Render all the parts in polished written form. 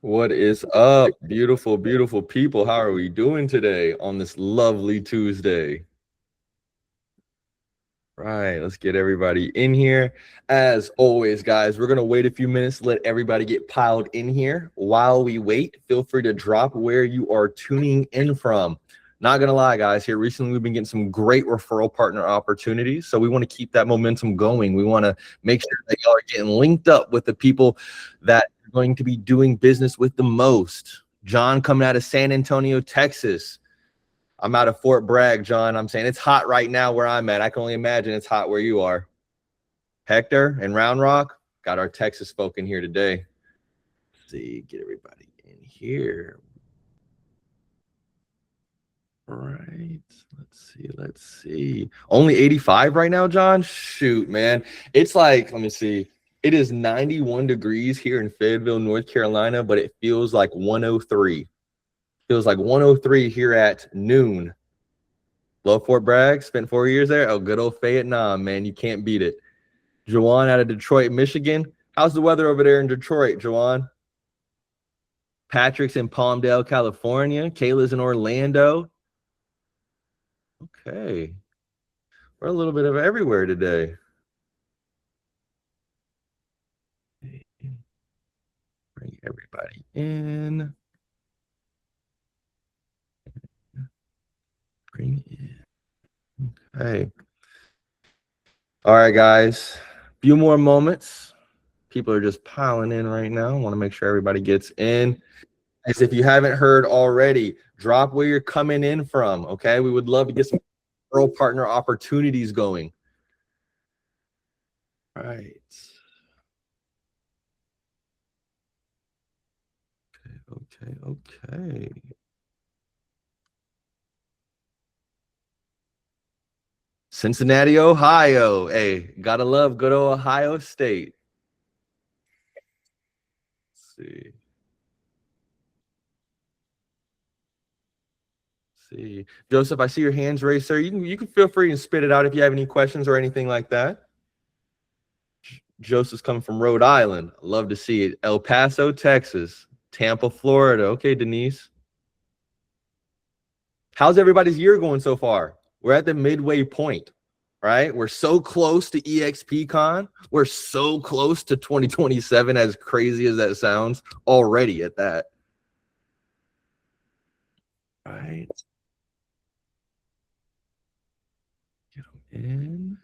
What is up, beautiful, beautiful people? How are we doing today on this lovely Tuesday? Right, let's get everybody in here. As always, guys, we're going to wait a few minutes to let everybody get piled in here. While we wait, feel free to drop where you are tuning in from. Not going to lie, guys, here recently we've been getting some great referral partner opportunities. So we want to keep that momentum going. We want to make sure that y'all are getting linked up with the people that are going to be doing business with the most. John coming out of San Antonio, Texas. I'm out of Fort Bragg, John. I'm saying it's hot right now where I'm at. I can only imagine it's hot where you are. Hector and Round Rock, got our Texas folk in here today. Let's see, get everybody in here. All right, let's see. Only 85 right now, John? Shoot, man. It's like, let me see. It is 91 degrees here in Fayetteville, North Carolina, but it feels like 103. Feels like 103 here at noon. Love Fort Bragg, spent 4 years there. Oh, good old Vietnam, man. You can't beat it. Joanne out of Detroit, Michigan. How's the weather over there in Detroit, Joanne? Patrick's in Palmdale, California. Kayla's in Orlando. Okay. We're a little bit of everywhere today. Bring everybody in. Bring in. Okay. All right, guys. Few more moments. People are just piling in right now. I want to make sure everybody gets in. As if you haven't heard already, drop where you're coming in from, okay? We would love to get some referral partner opportunities going. All right. Okay. Cincinnati, Ohio. Hey, gotta love good old Ohio State. Let's see. See, Joseph, I see your hands raised, sir. You can feel free and spit it out if you have any questions or anything like that. Joseph's coming from Rhode Island. Love to see it. El Paso, Texas. Tampa, Florida. Okay, Denise. How's everybody's year going so far? We're at the midway point, right? We're so close to EXPCon. We're so close to 2027, as crazy as that sounds, already at that. All right. Get them in.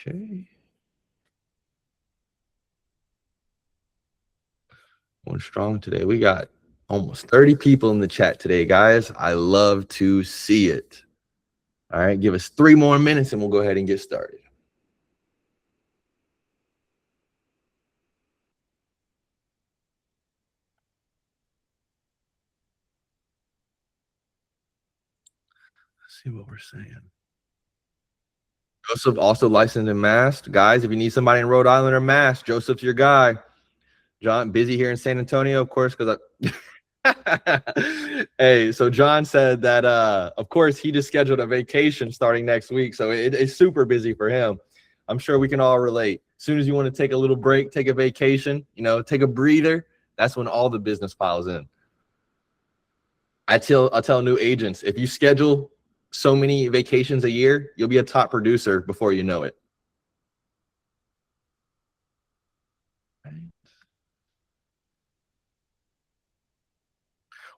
Okay. Going strong today. We got almost 30 people in the chat today, guys. I love to see it. All right, give us 3 more minutes and we'll go ahead and get started. Let's see what we're saying. Joseph also licensed in Mass. Guys, if you need somebody in Rhode Island or Mass, Joseph's your guy. John, busy here in San Antonio, of course, because hey, so John said that of course he just scheduled a vacation starting next week, so it's super busy for him. I'm sure we can all relate. As soon as you want to take a little break, take a vacation, take a breather, that's when all the business piles in. I tell new agents, if you schedule so many vacations a year, you'll be a top producer before you know it.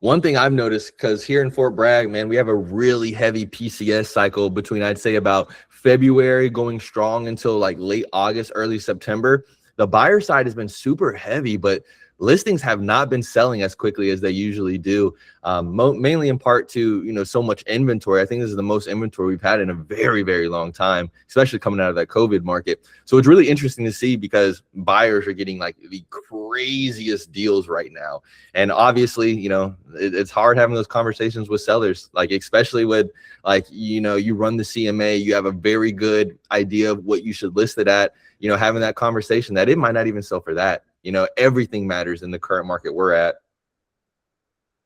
One thing I've noticed, because here in Fort Bragg, man, we have a really heavy PCS cycle between, I'd say, about February going strong until like late August, early September. The buyer side has been super heavy, but listings have not been selling as quickly as they usually do, mainly in part to, so much inventory. I think this is the most inventory we've had in a very, very long time, especially coming out of that COVID market. So it's really interesting to see because buyers are getting like the craziest deals right now. And obviously, it's hard having those conversations with sellers, like especially with like, you run the CMA, you have a very good idea of what you should list it at, having that conversation that it might not even sell for that. Everything matters in the current market we're at.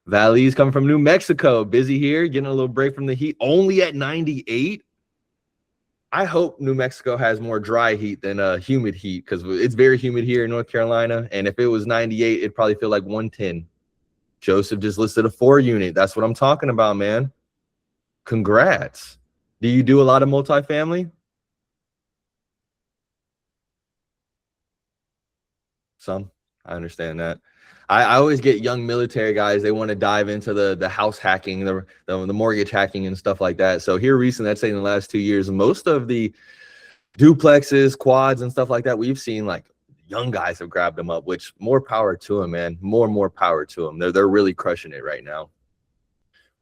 Valley's coming from New Mexico, busy here, getting a little break from the heat, only at 98. I hope New Mexico has more dry heat than humid heat, because it's very humid here in North Carolina. And if it was 98, it'd probably feel like 110. Joseph just listed a 4-unit. That's what I'm talking about, man. Congrats. Do you do a lot of multifamily? Some. I understand that. I always get young military guys, they want to dive into the house hacking, the mortgage hacking and stuff like that. So here recently, I'd say in the last 2 years, most of the duplexes, quads, and stuff like that, we've seen like young guys have grabbed them up, which more power to them, man. More power to them. They're really crushing it right now.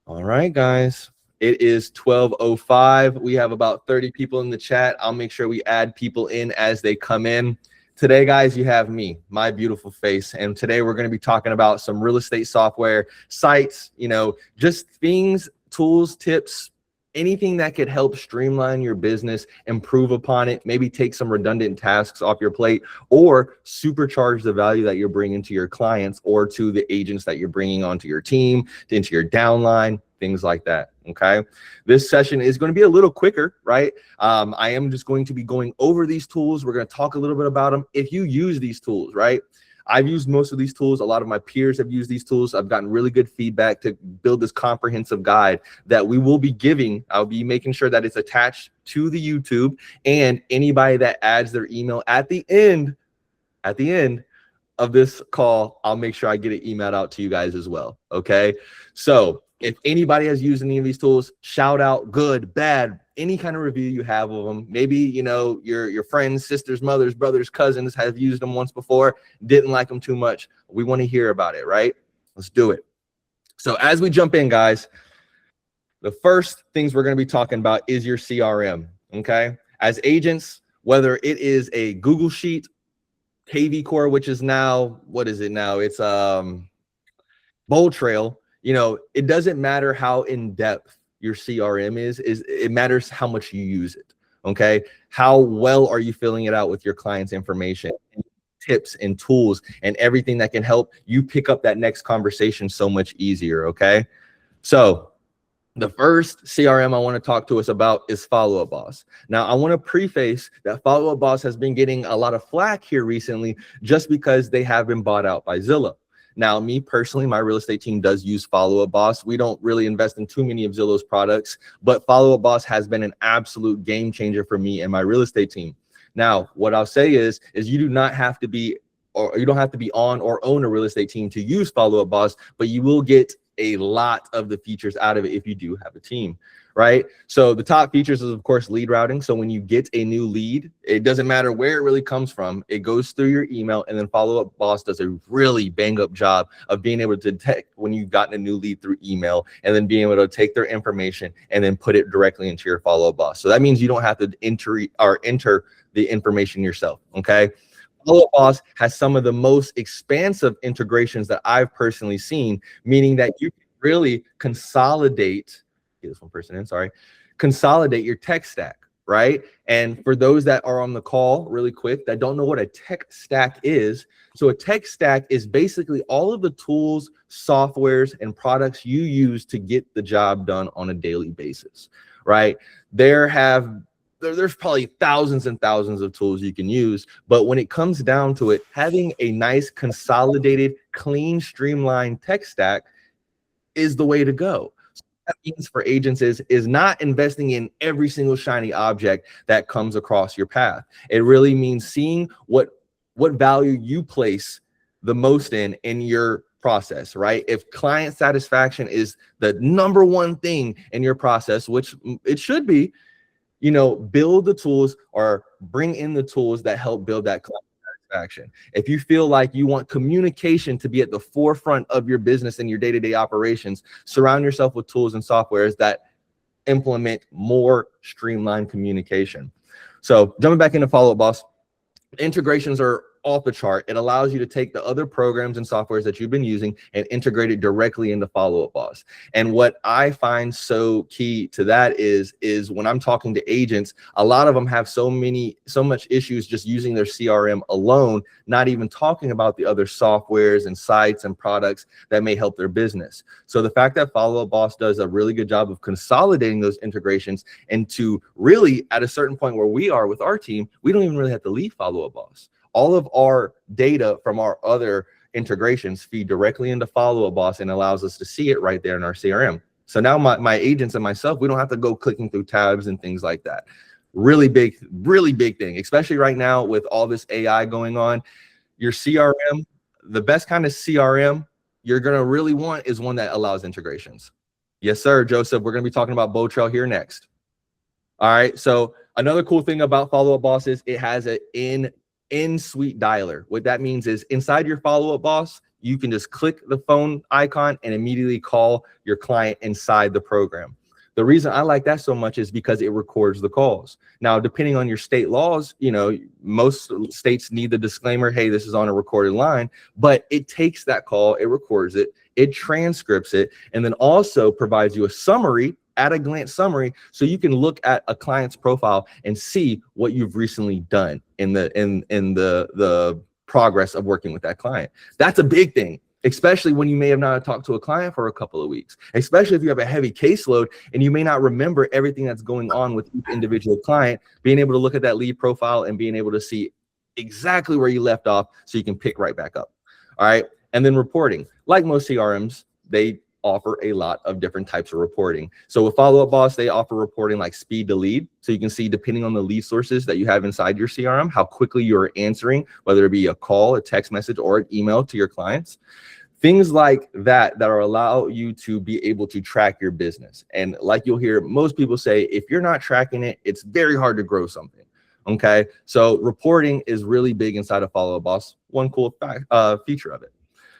All right, guys. It is 12:05. We have about 30 people in the chat. I'll make sure we add people in as they come in. Today, guys, you have me, my beautiful face. And today we're going to be talking about some real estate software, sites, just things, tools, tips, anything that could help streamline your business, improve upon it, maybe take some redundant tasks off your plate, or supercharge the value that you're bringing to your clients or to the agents that you're bringing onto your team, into your downline, things like that. Okay. This session is going to be a little quicker, right? I am just going to be going over these tools. We're going to talk a little bit about them. If you use these tools, right? I've used most of these tools. A lot of my peers have used these tools. I've gotten really good feedback to build this comprehensive guide that we will be giving. I'll be making sure that it's attached to the YouTube, and anybody that adds their email at the end of this call, I'll make sure I get it emailed out to you guys as well. Okay. So if anybody has used any of these tools, shout out, good, bad, any kind of review you have of them. Maybe, your friends, sisters, mothers, brothers, cousins have used them once before, didn't like them too much. We want to hear about it, right? Let's do it. So as we jump in, guys, the first things we're going to be talking about is your CRM, okay? As agents, whether it is a Google Sheet, KV Core, which is now, what is it now? It's Bold Trail. It doesn't matter how in depth your CRM is it matters how much you use it. Okay. How well are you filling it out with your client's information, and tips and tools and everything that can help you pick up that next conversation so much easier. Okay. So the first CRM I want to talk to us about is Follow Up Boss. Now, I want to preface that Follow Up Boss has been getting a lot of flack here recently just because they have been bought out by Zillow. Now, me personally, my real estate team does use Follow Up Boss. We don't really invest in too many of Zillow's products, but Follow Up Boss has been an absolute game changer for me and my real estate team. Now, what I'll say is you do not have to be, or you don't have to be on or own a real estate team to use Follow Up Boss, but you will get a lot of the features out of it if you do have a team, right? So the top features is, of course, lead routing. So when you get a new lead, it doesn't matter where it really comes from. It goes through your email, and then Follow Up Boss does a really bang up job of being able to detect when you've gotten a new lead through email, and then being able to take their information and then put it directly into your Follow Up Boss. So that means you don't have to enter the information yourself, okay? Follow Up Boss has some of the most expansive integrations that I've personally seen, meaning that you can really consolidate your tech stack, right? And for those that are on the call really quick that don't know what a tech stack is, so a tech stack is basically all of the tools, softwares, and products you use to get the job done on a daily basis, right? There's probably thousands and thousands of tools you can use, but when it comes down to it, having a nice, consolidated, clean, streamlined tech stack is the way to go. So what that means for agents is not investing in every single shiny object that comes across your path. It really means seeing what value you place the most in your process, right? If client satisfaction is the number one thing in your process, which it should be, build the tools or bring in the tools that help build that client satisfaction. If you feel like you want communication to be at the forefront of your business and your day-to-day operations, surround yourself with tools and softwares that implement more streamlined communication. So jumping back into Follow Up Boss, integrations are off the chart. It allows you to take the other programs and softwares that you've been using and integrate it directly into Follow Up Boss. And what I find so key to that is when I'm talking to agents, a lot of them have so much issues just using their CRM alone, not even talking about the other softwares and sites and products that may help their business. So the fact that Follow Up Boss does a really good job of consolidating those integrations into really at a certain point where we are with our team, we don't even really have to leave Follow Up Boss. All of our data from our other integrations feed directly into Follow Up Boss and allows us to see it right there in our CRM. So now my agents and myself, we don't have to go clicking through tabs and things like that. Really big thing, especially right now with all this AI going on. Your CRM, the best kind of CRM you're going to really want is one that allows integrations. Yes, sir, Joseph. We're going to be talking about Botrail here next. All right. So another cool thing about Follow Up Boss is it has an in-suite dialer. What that means is inside your Follow Up Boss, you can just click the phone icon and immediately call your client inside the program. The reason I like that so much is because it records the calls. Now, depending on your state laws, you know, most states need the disclaimer, hey, this is on a recorded line, but it takes that call, it records it, it transcripts it, and then also provides you a summary, at a glance summary, so you can look at a client's profile and see what you've recently done in the progress of working with that client. That's a big thing, especially when you may have not talked to a client for a couple of weeks, especially if you have a heavy caseload and you may not remember everything that's going on with each individual client. Being able to look at that lead profile and being able to see exactly where you left off so you can pick right back up. All right. And then reporting, like most CRMs, they offer a lot of different types of reporting. So with Follow Up Boss, they offer reporting like speed to lead. So you can see, depending on the lead sources that you have inside your CRM, how quickly you're answering, whether it be a call, a text message, or an email to your clients. Things like that are allow you to be able to track your business. And like you'll hear most people say, if you're not tracking it, it's very hard to grow something. Okay. So reporting is really big inside of Follow Up Boss. One cool feature of it.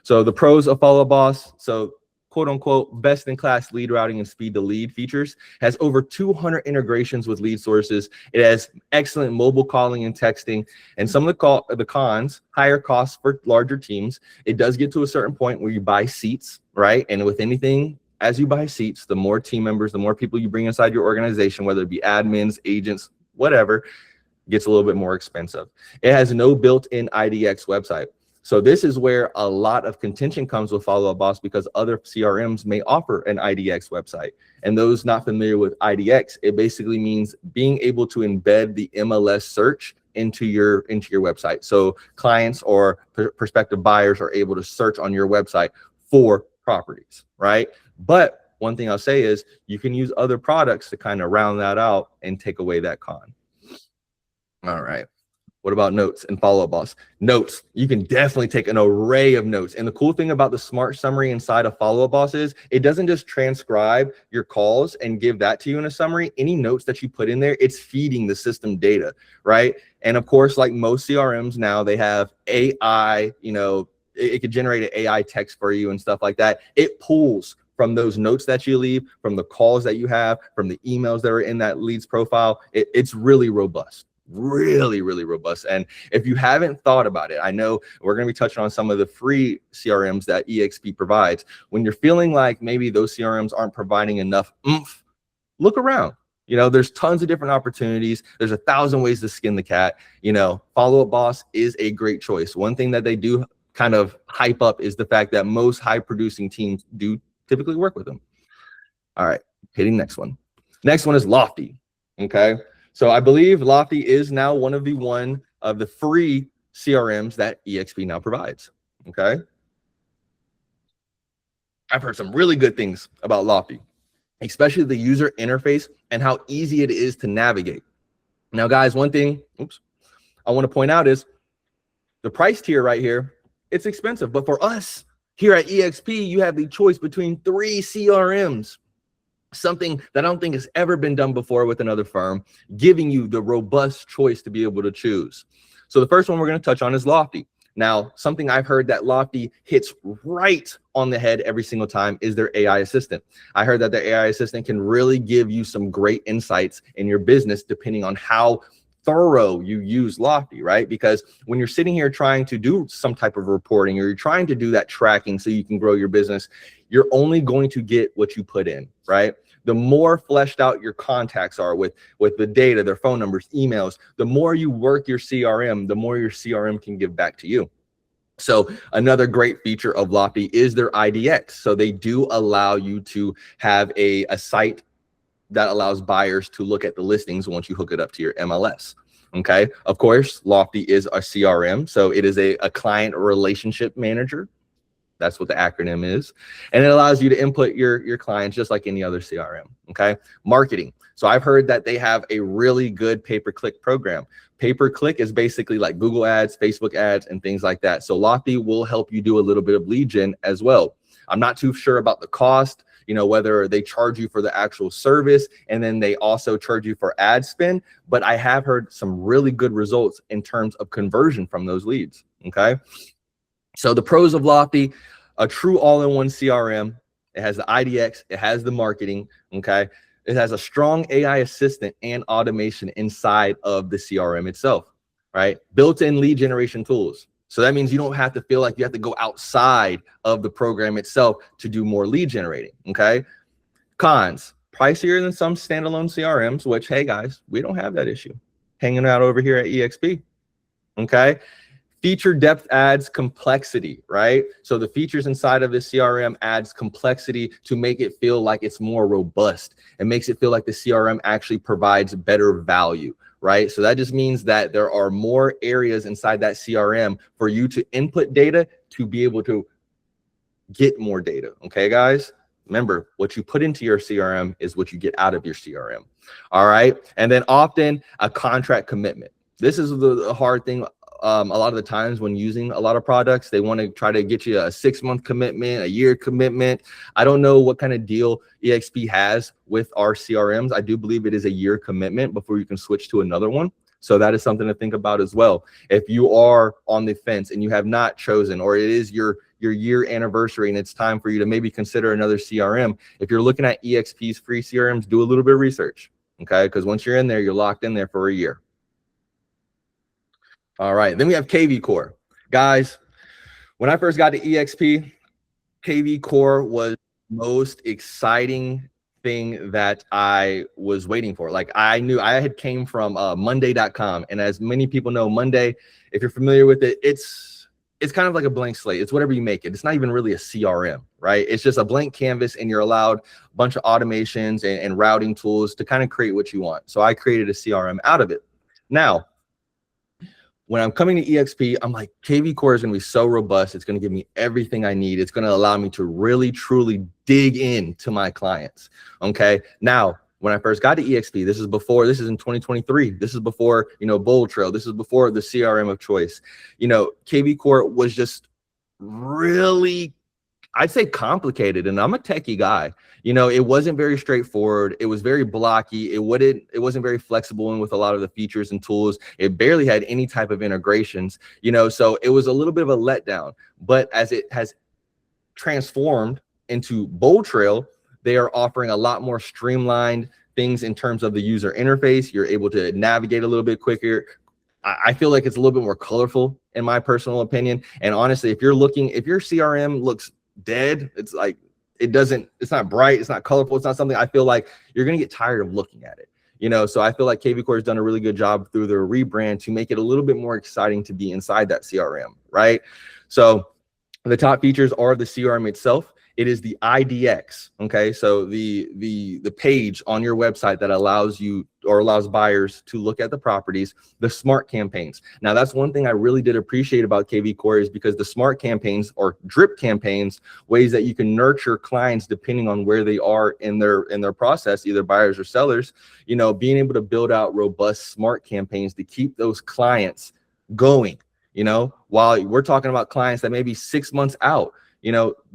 So the pros of Follow Up Boss. So quote unquote, best in class lead routing and speed to lead features, has over 200 integrations with lead sources. It has excellent mobile calling and texting, and some of the cons, higher costs for larger teams. It does get to a certain point where you buy seats, right? And with anything, as you buy seats, the more team members, the more people you bring inside your organization, whether it be admins, agents, whatever, gets a little bit more expensive. It has no built-in IDX website. So this is where a lot of contention comes with Follow Up Boss, because other CRMs may offer an IDX website. And those not familiar with IDX, it basically means being able to embed the MLS search into your website. So clients or prospective buyers are able to search on your website for properties, right? But one thing I'll say is you can use other products to kind of round that out and take away that con. All right. What about notes and Follow Up Boss? Notes, you can definitely take an array of notes. And the cool thing about the smart summary inside of Follow Up Boss is it doesn't just transcribe your calls and give that to you in a summary. Any notes that you put in there, it's feeding the system data, right? And of course, like most CRMs now, they have AI, you know, it could generate an AI text for you and stuff like that. It pulls from those notes that you leave, from the calls that you have, from the emails that are in that leads profile. It's really robust. Really robust. And if you haven't thought about it, I know we're going to be touching on some of the free CRMs that EXP provides. When you're feeling like maybe those CRMs aren't providing enough oomph, look around. You know, there's tons of different opportunities. There's 1,000 ways to skin the cat. You know, Follow Up Boss is a great choice. One thing that they do kind of hype up is the fact that most high producing teams do typically work with them. All right, hitting next one. Next one is Lofty. Okay. So I believe Lofty is now one of the free CRMs that EXP now provides. Okay. I've heard some really good things about Lofty, especially the user interface and how easy it is to navigate. Now, guys, one thing, I want to point out is the price tier right here. It's expensive, but for us here at EXP, you have the choice between 3 CRMs. Something that I don't think has ever been done before with another firm, giving you the robust choice to be able to choose. So the first one we're going to touch on is Lofty. Now, something I've heard that Lofty hits right on the head every single time is their AI assistant. I heard that their AI assistant can really give you some great insights in your business, depending on how thorough you use Lofty, right? Because when you're sitting here trying to do some type of reporting, or you're trying to do that tracking so you can grow your business, you're only going to get what you put in, right? The more fleshed out your contacts are with the data, their phone numbers, emails, the more you work your CRM, the more your CRM can give back to you. So another great feature of Lofty is their IDX. So they do allow you to have a site that allows buyers to look at the listings once you hook it up to your MLS. Okay. Of course, Lofty is a CRM. So it is a client relationship manager. That's what the acronym is. And it allows you to input your clients just like any other CRM. Okay. Marketing. So I've heard that they have a really good pay-per-click program. Pay-per-click is basically like Google ads, Facebook ads, and things like that. So Lofty will help you do a little bit of lead gen as well. I'm not too sure about the cost, you know, whether they charge you for the actual service and then they also charge you for ad spend, but I have heard some really good results in terms of conversion from those leads. Okay. So the pros of Lofty: a true all-in-one CRM. It has the IDX, it has the marketing, okay? It has a strong AI assistant and automation inside of the CRM itself, right? Built-in lead generation tools. So that means you don't have to feel like you have to go outside of the program itself to do more lead generating, okay? Cons: pricier than some standalone CRMs, which, hey guys, we don't have that issue. Hanging out over here at EXP, okay? Feature depth adds complexity, right? So the features inside of the CRM adds complexity to make it feel like it's more robust. It makes it feel like the CRM actually provides better value, right? So that just means that there are more areas inside that CRM for you to input data to be able to get more data. Okay, guys? Remember, what you put into your CRM is what you get out of your CRM. All right. And then often a contract commitment. This is the hard thing. A lot of the times when using a lot of products, they want to try to get you a 6-month commitment, a year commitment. I don't know what kind of deal EXP has with our CRMs. I do believe it is a year commitment before you can switch to another one. So that is something to think about as well. If you are on the fence and you have not chosen, or it is your year anniversary and it's time for you to maybe consider another CRM, if you're looking at EXP's free CRMs, do a little bit of research, okay? Because once you're in there, you're locked in there for a year. All right, then we have KV Core. Guys, when I first got to EXP, KV Core was the most exciting thing that I was waiting for. Like, I knew I had came from Monday.com, and as many people know, Monday, if you're familiar with it, it's kind of like a blank slate. It's whatever you make it. It's not even really a CRM, right? It's just a blank canvas, and you're allowed a bunch of automations and routing tools to kind of create what you want. So I created a CRM out of it. Now, when I'm coming to EXP, I'm like, KV Core is going to be so robust. It's going to give me everything I need. It's going to allow me to really, truly dig into my clients. Okay. Now, when I first got to EXP, this is in 2023. This is before, Bold Trail. This is before the CRM of choice. KV Core was just really, I'd say, complicated, and I'm a techie guy. It wasn't very straightforward. It was very blocky. It wasn't very flexible and with a lot of the features and tools. It barely had any type of integrations, so it was a little bit of a letdown. But as it has transformed into Bold Trail, they are offering a lot more streamlined things in terms of the user interface. You're able to navigate a little bit quicker. I feel like it's a little bit more colorful, in my personal opinion. And honestly, if your CRM looks dead, it's like, it's not bright, it's not colorful, it's not something, I feel like you're going to get tired of looking at it. So I feel like KV Core has done a really good job through their rebrand to make it a little bit more exciting to be inside that CRM, right? So the top features are the CRM itself. It is the IDX, okay? So the page on your website that allows buyers to look at the properties, the smart campaigns. Now, that's one thing I really did appreciate about KV Core, is because the smart campaigns, or drip campaigns, ways that you can nurture clients depending on where they are in their process, either buyers or sellers, being able to build out robust smart campaigns to keep those clients going, while we're talking about clients that may be 6 months out.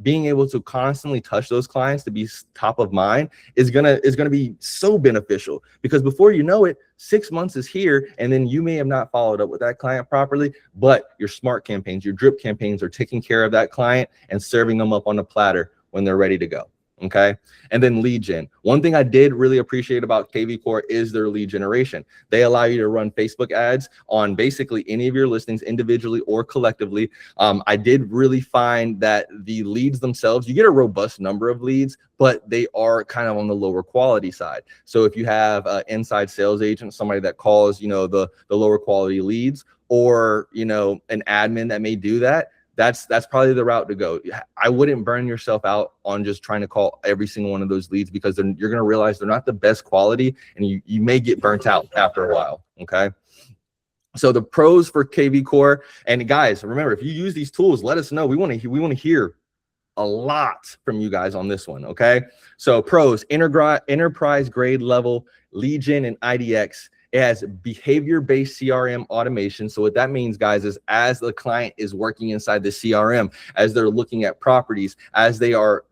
Being able to constantly touch those clients to be top of mind is gonna be so beneficial, because before you know it, 6 months is here, and then you may have not followed up with that client properly, but your smart campaigns, your drip campaigns are taking care of that client and serving them up on a platter when they're ready to go. Okay. And then lead gen. One thing I did really appreciate about KV Core is their lead generation. They allow you to run Facebook ads on basically any of your listings individually or collectively. I did really find that the leads themselves, you get a robust number of leads, but they are kind of on the lower quality side. So if you have an inside sales agent, somebody that calls, the lower quality leads, or, an admin that may do that, that's probably the route to go. I wouldn't burn yourself out on just trying to call every single one of those leads, because you're going to realize they're not the best quality, and you may get burnt out after a while. Okay. So the pros for KV Core, and guys, remember, if you use these tools, let us know. We want to hear a lot from you guys on this one. Okay. So pros: enterprise grade level lead gen and IDX. It has behavior-based CRM automation. So what that means, guys, is as the client is working inside the CRM, as they're looking at properties, as they are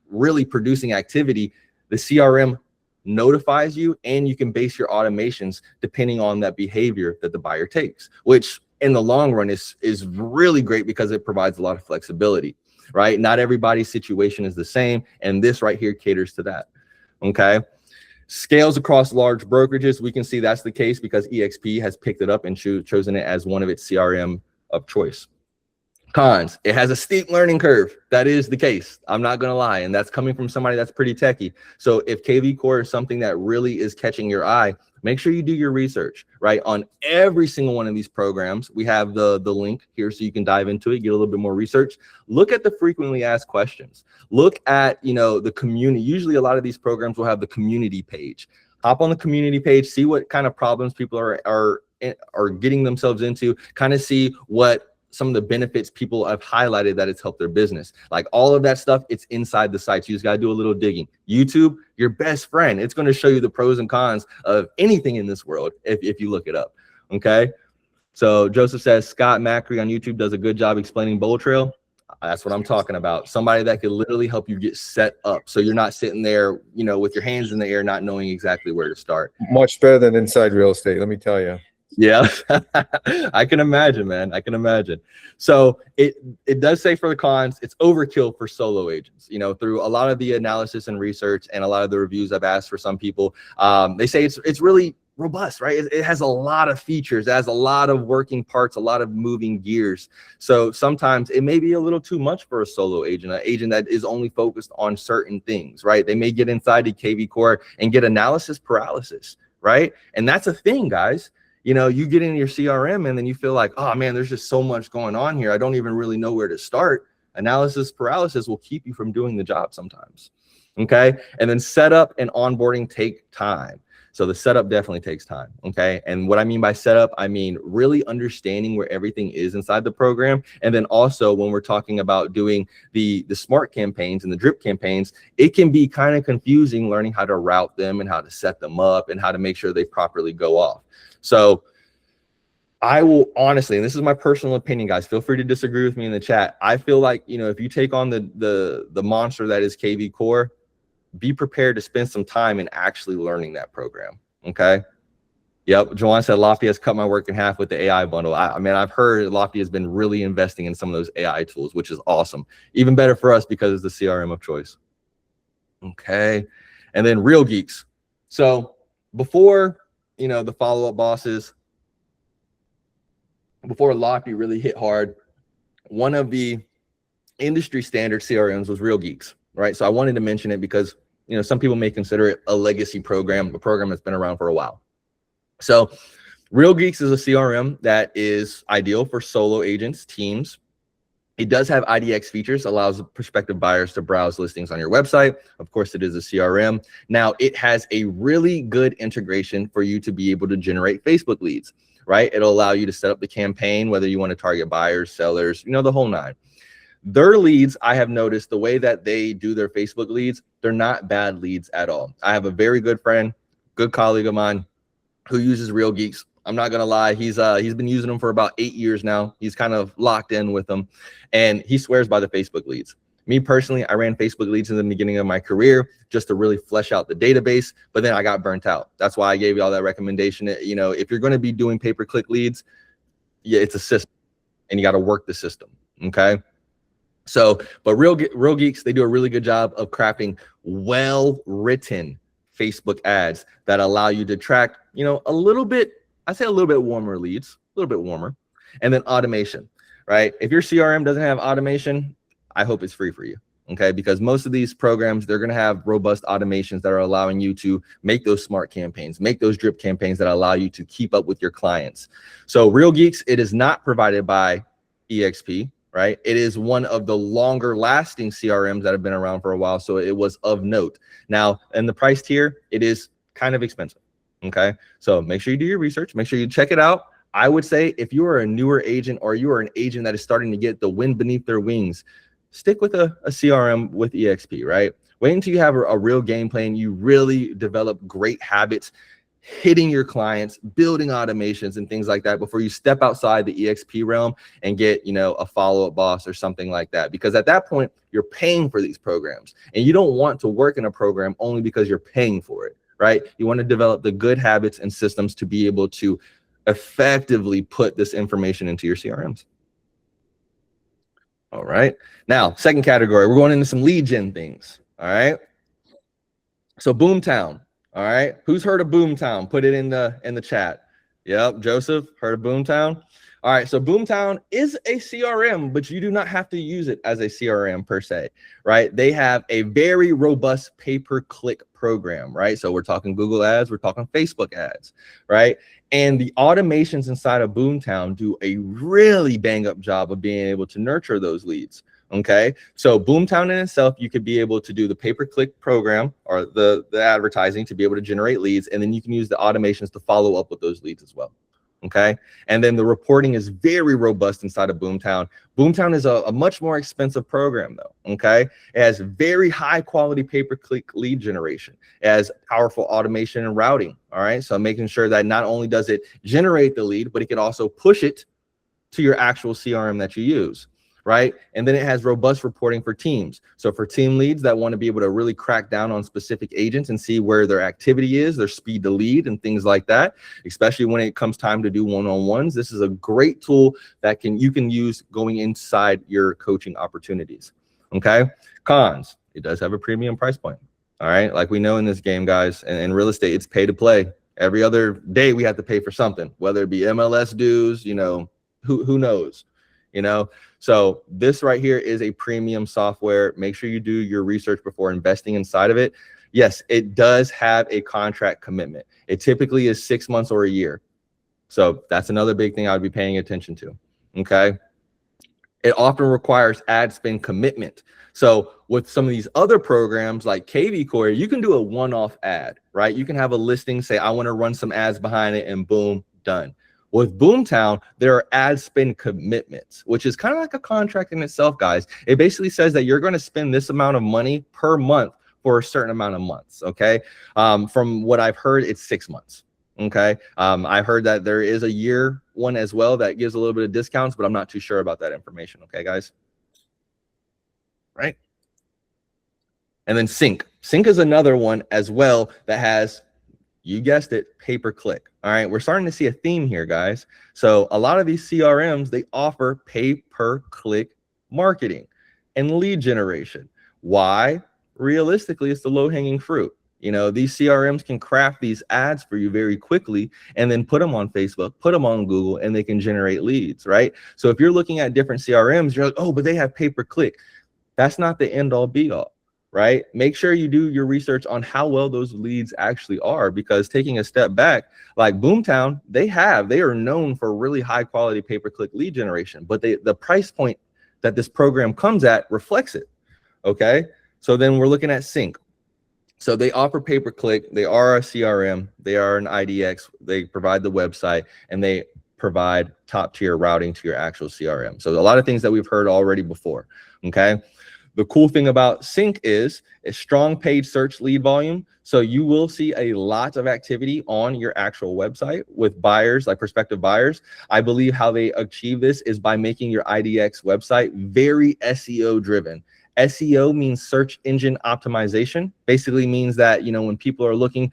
really producing activity, the CRM notifies you, and you can base your automations depending on that behavior that the buyer takes, which in the long run is really great because it provides a lot of flexibility, right? Not everybody's situation is the same, and this right here caters to that. Okay. Scales across large brokerages. We can see that's the case because EXP has picked it up and chosen it as one of its CRM of choice. Cons: it has a steep learning curve. That is the case. I'm not going to lie. And that's coming from somebody that's pretty techie. So if KV Core is something that really is catching your eye, make sure you do your research, right? On every single one of these programs, we have the link here so you can dive into it, get a little bit more research. Look at the frequently asked questions. Look at, the community. Usually a lot of these programs will have the community page. Hop on the community page, see what kind of problems people are getting themselves into, kind of see what some of the benefits people have highlighted that it's helped their business. Like all of that stuff, it's inside the site. So you just got to do a little digging. YouTube, your best friend. It's going to show you the pros and cons of anything in this world if you look it up. Okay. So Joseph says Scott Macri on YouTube does a good job explaining Bold Trail. That's what I'm talking about. Somebody that could literally help you get set up, so you're not sitting there, with your hands in the air, not knowing exactly where to start. Much better than inside real estate, let me tell you. Yeah, I can imagine, man. I can imagine. So it does say for the cons, it's overkill for solo agents. Through a lot of the analysis and research and a lot of the reviews I've asked for some people, they say it's really robust, right? It has a lot of features, it has a lot of working parts, a lot of moving gears. So sometimes it may be a little too much for a solo agent, an agent that is only focused on certain things, right? They may get inside the KV Core and get analysis paralysis, right? And that's a thing, guys. You get into your CRM and then you feel like, oh man, there's just so much going on here. I don't even really know where to start. Analysis paralysis will keep you from doing the job sometimes. Okay. And then setup and onboarding take time. So the setup definitely takes time. Okay. And what I mean by setup, I mean really understanding where everything is inside the program. And then also when we're talking about doing the smart campaigns and the drip campaigns, it can be kind of confusing learning how to route them and how to set them up and how to make sure they properly go off. So I will honestly, and this is my personal opinion, guys, feel free to disagree with me in the chat. I feel like, if you take on the monster that is KV Core, be prepared to spend some time in actually learning that program. Okay. Yep. Joanne said Lofty has cut my work in half with the AI bundle. I've heard Lofty has been really investing in some of those AI tools, which is awesome. Even better for us because it's the CRM of choice. Okay. And then Real Geeks. So before, the follow-up bosses, before Lofty really hit hard, one of the industry standard CRMs was Real Geeks, right? So I wanted to mention it because, some people may consider it a legacy program, a program that's been around for a while. So Real Geeks is a CRM that is ideal for solo agents, teams. It does have IDX features, allows prospective buyers to browse listings on your website. Of course, it is a CRM. Now, it has a really good integration for you to be able to generate Facebook leads, right? It'll allow you to set up the campaign, whether you want to target buyers, sellers, the whole nine. Their leads, I have noticed the way that they do their Facebook leads, they're not bad leads at all. I have a very good friend, good colleague of mine who uses Real Geeks. I'm not going to lie. He's been using them for about 8 years now. He's kind of locked in with them, and he swears by the Facebook leads. Me personally, I ran Facebook leads in the beginning of my career just to really flesh out the database, but then I got burnt out. That's why I gave you all that recommendation. If you're going to be doing pay-per-click leads, yeah, it's a system, and you got to work the system. Okay. So, but Real Geeks, they do a really good job of crafting well-written Facebook ads that allow you to track, a little bit, I say a little bit warmer leads, a little bit warmer, and then automation, right? If your CRM doesn't have automation, I hope it's free for you, okay? Because most of these programs, they're going to have robust automations that are allowing you to make those smart campaigns, make those drip campaigns that allow you to keep up with your clients. So Real Geeks, it is not provided by EXP, right? It is one of the longer lasting CRMs that have been around for a while. So it was of note. Now, in the price tier, it is kind of expensive. Okay. So make sure you do your research. Make sure you check it out. I would say if you are a newer agent or you are an agent that is starting to get the wind beneath their wings, stick with a CRM with EXP, right? Wait until you have a real game plan. You really develop great habits, hitting your clients, building automations and things like that before you step outside the EXP realm and get, a follow-up boss or something like that. Because at that point, you're paying for these programs and you don't want to work in a program only because you're paying for it, right? You want to develop the good habits and systems to be able to effectively put this information into your CRMs. All right. Now, second category, we're going into some lead gen things. All right. So Boomtown. All right, who's heard of Boomtown? Put it in the chat. Yep, Joseph, heard of Boomtown? All right, so Boomtown is a CRM, but you do not have to use it as a CRM per se, right? They have a very robust pay-per-click program, right? So we're talking Google ads, we're talking Facebook ads, right? And the automations inside of Boomtown do a really bang-up job of being able to nurture those leads. Okay, so Boomtown in itself, you could be able to do the pay-per-click program or the advertising to be able to generate leads, and then you can use the automations to follow up with those leads as well. Okay, and then the reporting is very robust inside of Boomtown. Boomtown is a much more expensive program though. Okay, it has very high quality pay-per-click lead generation. It has powerful automation and routing. All right, so making sure that not only does it generate the lead, but it can also push it to your actual CRM that you use. Right? And then it has robust reporting for teams. So for team leads that want to be able to really crack down on specific agents and see where their activity is, their speed to lead and things like that, especially when it comes time to do one-on-ones, this is a great tool that you can use going inside your coaching opportunities. Okay. Cons, it does have a premium price point. All right. Like we know in this game, guys, and in real estate, it's pay to play. Every other day we have to pay for something, whether it be MLS dues, who knows, So this right here is a premium software. Make sure you do your research before investing inside of it. Yes, it does have a contract commitment. It typically is 6 months or a year. So that's another big thing I'd be paying attention to. Okay. It often requires ad spend commitment. So with some of these other programs like KV Core, you can do a one-off ad, right? You can have a listing, say, I want to run some ads behind it, and boom, done. With Boomtown, there are ad spend commitments, which is kind of like a contract in itself, guys. It basically says that you're going to spend this amount of money per month for a certain amount of months, okay? From what I've heard, it's 6 months, okay? I've heard that there is a year one as well that gives a little bit of discounts, but I'm not too sure about that information, okay, guys? Right? And then Sync. Sync is another one as well that has, you guessed it, pay-per-click. All right, we're starting to see a theme here, guys. So a lot of these CRMs, they offer pay-per-click marketing and lead generation. Why? Realistically, it's the low-hanging fruit. These CRMs can craft these ads for you very quickly and then put them on Facebook, put them on Google, and they can generate leads, right? So if you're looking at different CRMs, you're like, oh, but they have pay-per-click. That's not the end-all, be-all. Right? Make sure you do your research on how well those leads actually are, because taking a step back, like Boomtown, they are known for really high quality pay-per-click lead generation, but the price point that this program comes at reflects it. Okay. So then we're looking at Sync. So they offer pay-per-click. They are a CRM. They are an IDX. They provide the website, and they provide top tier routing to your actual CRM. So a lot of things that we've heard already before. Okay. The cool thing about Sync is a strong paid search lead volume. So you will see a lot of activity on your actual website with buyers, like prospective buyers. I believe how they achieve this is by making your IDX website very SEO driven. SEO means search engine optimization. Basically means that, when people are looking,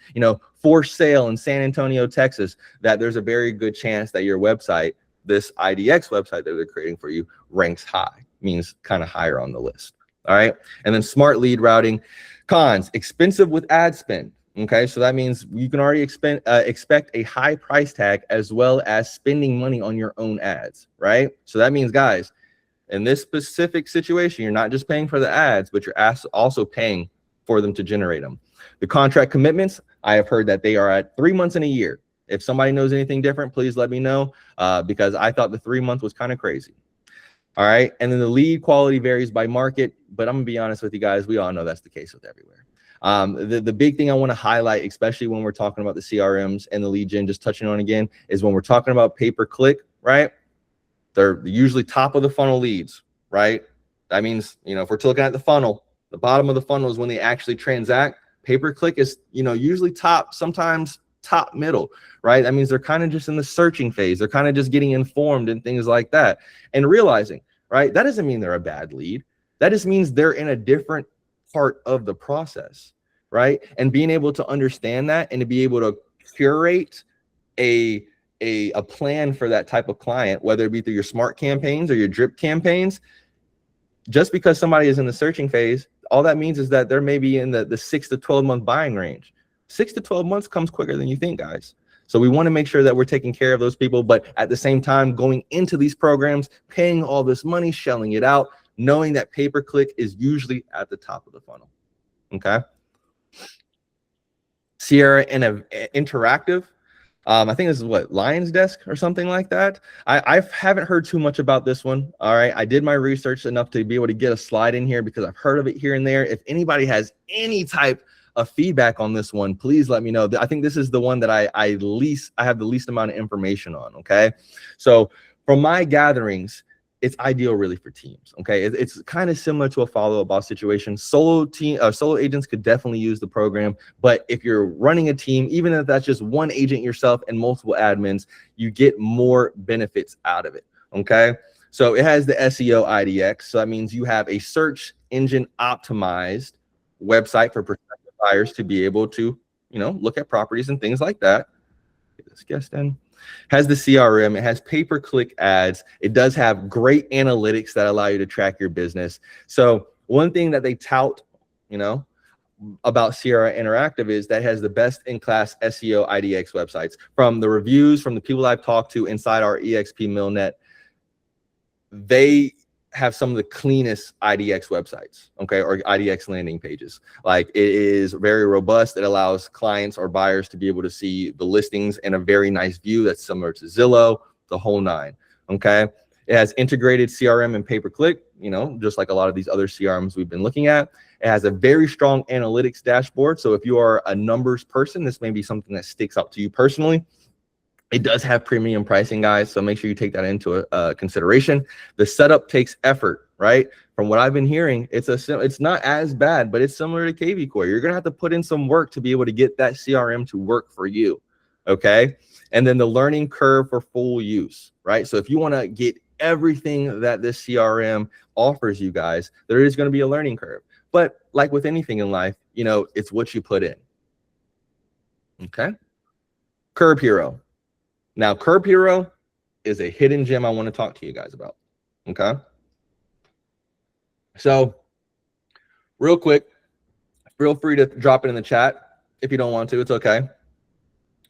for sale in San Antonio, Texas, that there's a very good chance that your website, this IDX website that they're creating for you, ranks high. means kind of higher on the list. All right. And then smart lead routing. Cons, expensive with ad spend. Okay. So that means you can already expect a high price tag as well as spending money on your own ads. Right. So that means, guys, in this specific situation, you're not just paying for the ads, but you're also paying for them to generate them. The contract commitments, I have heard that they are at 3 months and a year. If somebody knows anything different, please let me know, because I thought the 3 month was kind of crazy. All right. And then the lead quality varies by market, but I'm gonna be honest with you guys, we all know that's the case with everywhere. The big thing I want to highlight, especially when we're talking about the CRMs and the lead gen, just touching on again, is when we're talking about pay-per-click, right? They're usually top of the funnel leads, right? That means, if we're looking at the funnel, the bottom of the funnel is when they actually transact. Pay-per-click is, usually top, sometimes top middle, right? That means they're kind of just in the searching phase. They're kind of just getting informed and things like that and realizing, right? That doesn't mean they're a bad lead. That just means they're in a different part of the process, right? And being able to understand that and to be able to curate a plan for that type of client, whether it be through your smart campaigns or your drip campaigns. Just because somebody is in the searching phase, all that means is that they're maybe in the 6 to 12 month buying range. 6 to 12 months comes quicker than you think, guys. So we want to make sure that we're taking care of those people, but at the same time, going into these programs, paying all this money, shelling it out, knowing that pay-per-click is usually at the top of the funnel. Okay. Sierra Interactive. I think this is what, Lion's Desk or something like that. I haven't heard too much about this one. All right. I did my research enough to be able to get a slide in here because I've heard of it here and there. If anybody has any type of feedback on this one, please let me know. I think this is the one that I have the least amount of information on. Okay. So from my gatherings, it's ideal really for teams. Okay. It's kind of similar to a follow-up boss situation. Solo agents could definitely use the program, but if you're running a team, even if that's just one agent yourself and multiple admins, you get more benefits out of it. Okay. So it has the SEO IDX. So that means you have a search engine optimized website for prospective buyers to be able to, look at properties and things like that. Get this guest in. Has the CRM, it has pay-per-click ads. It does have great analytics that allow you to track your business. So one thing that they tout, about Sierra Interactive is that it has the best in class SEO IDX websites. From the reviews, from the people I've talked to inside our EXP MillNet, they have some of the cleanest IDX websites, okay, or IDX landing pages. Like, it is very robust. It allows clients or buyers to be able to see the listings in a very nice view that's similar to Zillow, the whole nine, okay? It has integrated CRM and pay-per-click, just like a lot of these other CRMs we've been looking at. It has a very strong analytics dashboard. So if you are a numbers person, this may be something that sticks out to you personally. It does have premium pricing, guys, so make sure you take that into consideration. The setup takes effort, right? From what I've been hearing, it's not as bad, but it's similar to KV Core. You're gonna have to put in some work to be able to get that CRM to work for you, okay? And then the learning curve for full use, right? So if you want to get everything that this CRM offers you guys, there is going to be a learning curve. But like with anything in life, it's what you put in. Okay. Curb Hero. Now, Curb Hero is a hidden gem I want to talk to you guys about. Okay. So real quick, feel free to drop it in the chat. If you don't want to, it's okay.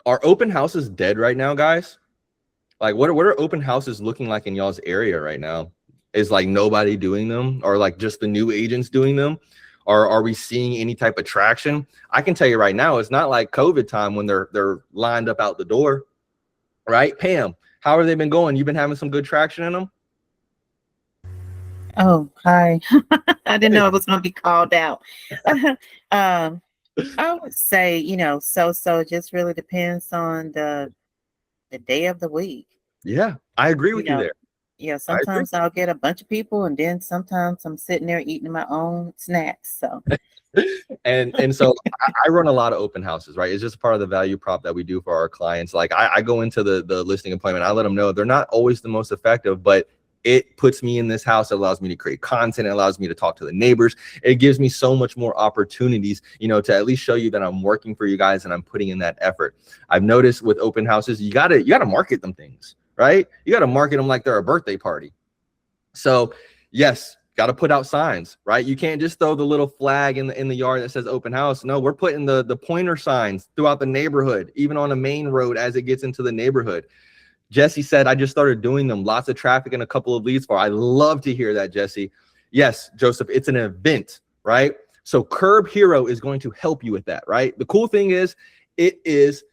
Are open houses dead right now, guys? Like, what are open houses looking like in y'all's area right now? Is like nobody doing them, or like just the new agents doing them? Or are we seeing any type of traction? I can tell you right now, it's not like COVID time when they're lined up out the door, right? Pam, how have they been going? You've been having some good traction in them? Oh, hi. I didn't know I was going to be called out. I would say, so just really depends on the day of the week. Yeah, I agree with you there. Yeah, sometimes I'll get a bunch of people, and then sometimes I'm sitting there eating my own snacks. So and so I run a lot of open houses, right? It's just part of the value prop that we do for our clients. Like, I go into the listing appointment, I let them know they're not always the most effective, but it puts me in this house. It allows me to create content. It allows me to talk to the neighbors. It gives me so much more opportunities, to at least show you that I'm working for you guys and I'm putting in that effort. I've noticed with open houses, you gotta market them things, right? You gotta market them like they're a birthday party. So Yes, got to put out signs, right? You can't just throw the little flag in the yard that says open house. No, we're putting the pointer signs throughout the neighborhood, even on a main road as it gets into the neighborhood. Jesse said, I just started doing them. Lots of traffic and a couple of leads for. I love to hear that, Jesse. Yes, Joseph, it's an event, right? So Curb Hero is going to help you with that, right? The cool thing is, it's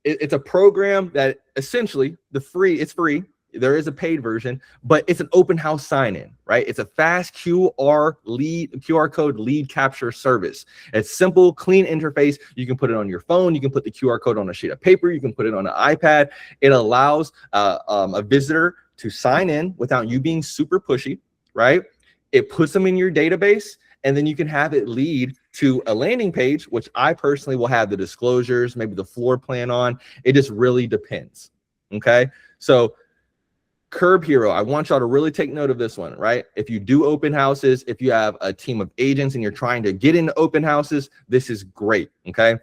a program that essentially it's free. There is a paid version, but it's an open house sign-in, right? It's a fast QR code lead capture service. It's simple, clean interface. You can put it on your phone. You can put the QR code on a sheet of paper. You can put it on an iPad. It allows a visitor to sign in without you being super pushy, right? It puts them in your database, and then you can have it lead to a landing page, which I personally will have the disclosures, maybe the floor plan on. It just really depends, okay? So Curb Hero, I want y'all to really take note of this one, right? If you do open houses, if you have a team of agents and you're trying to get into open houses, this is great, okay?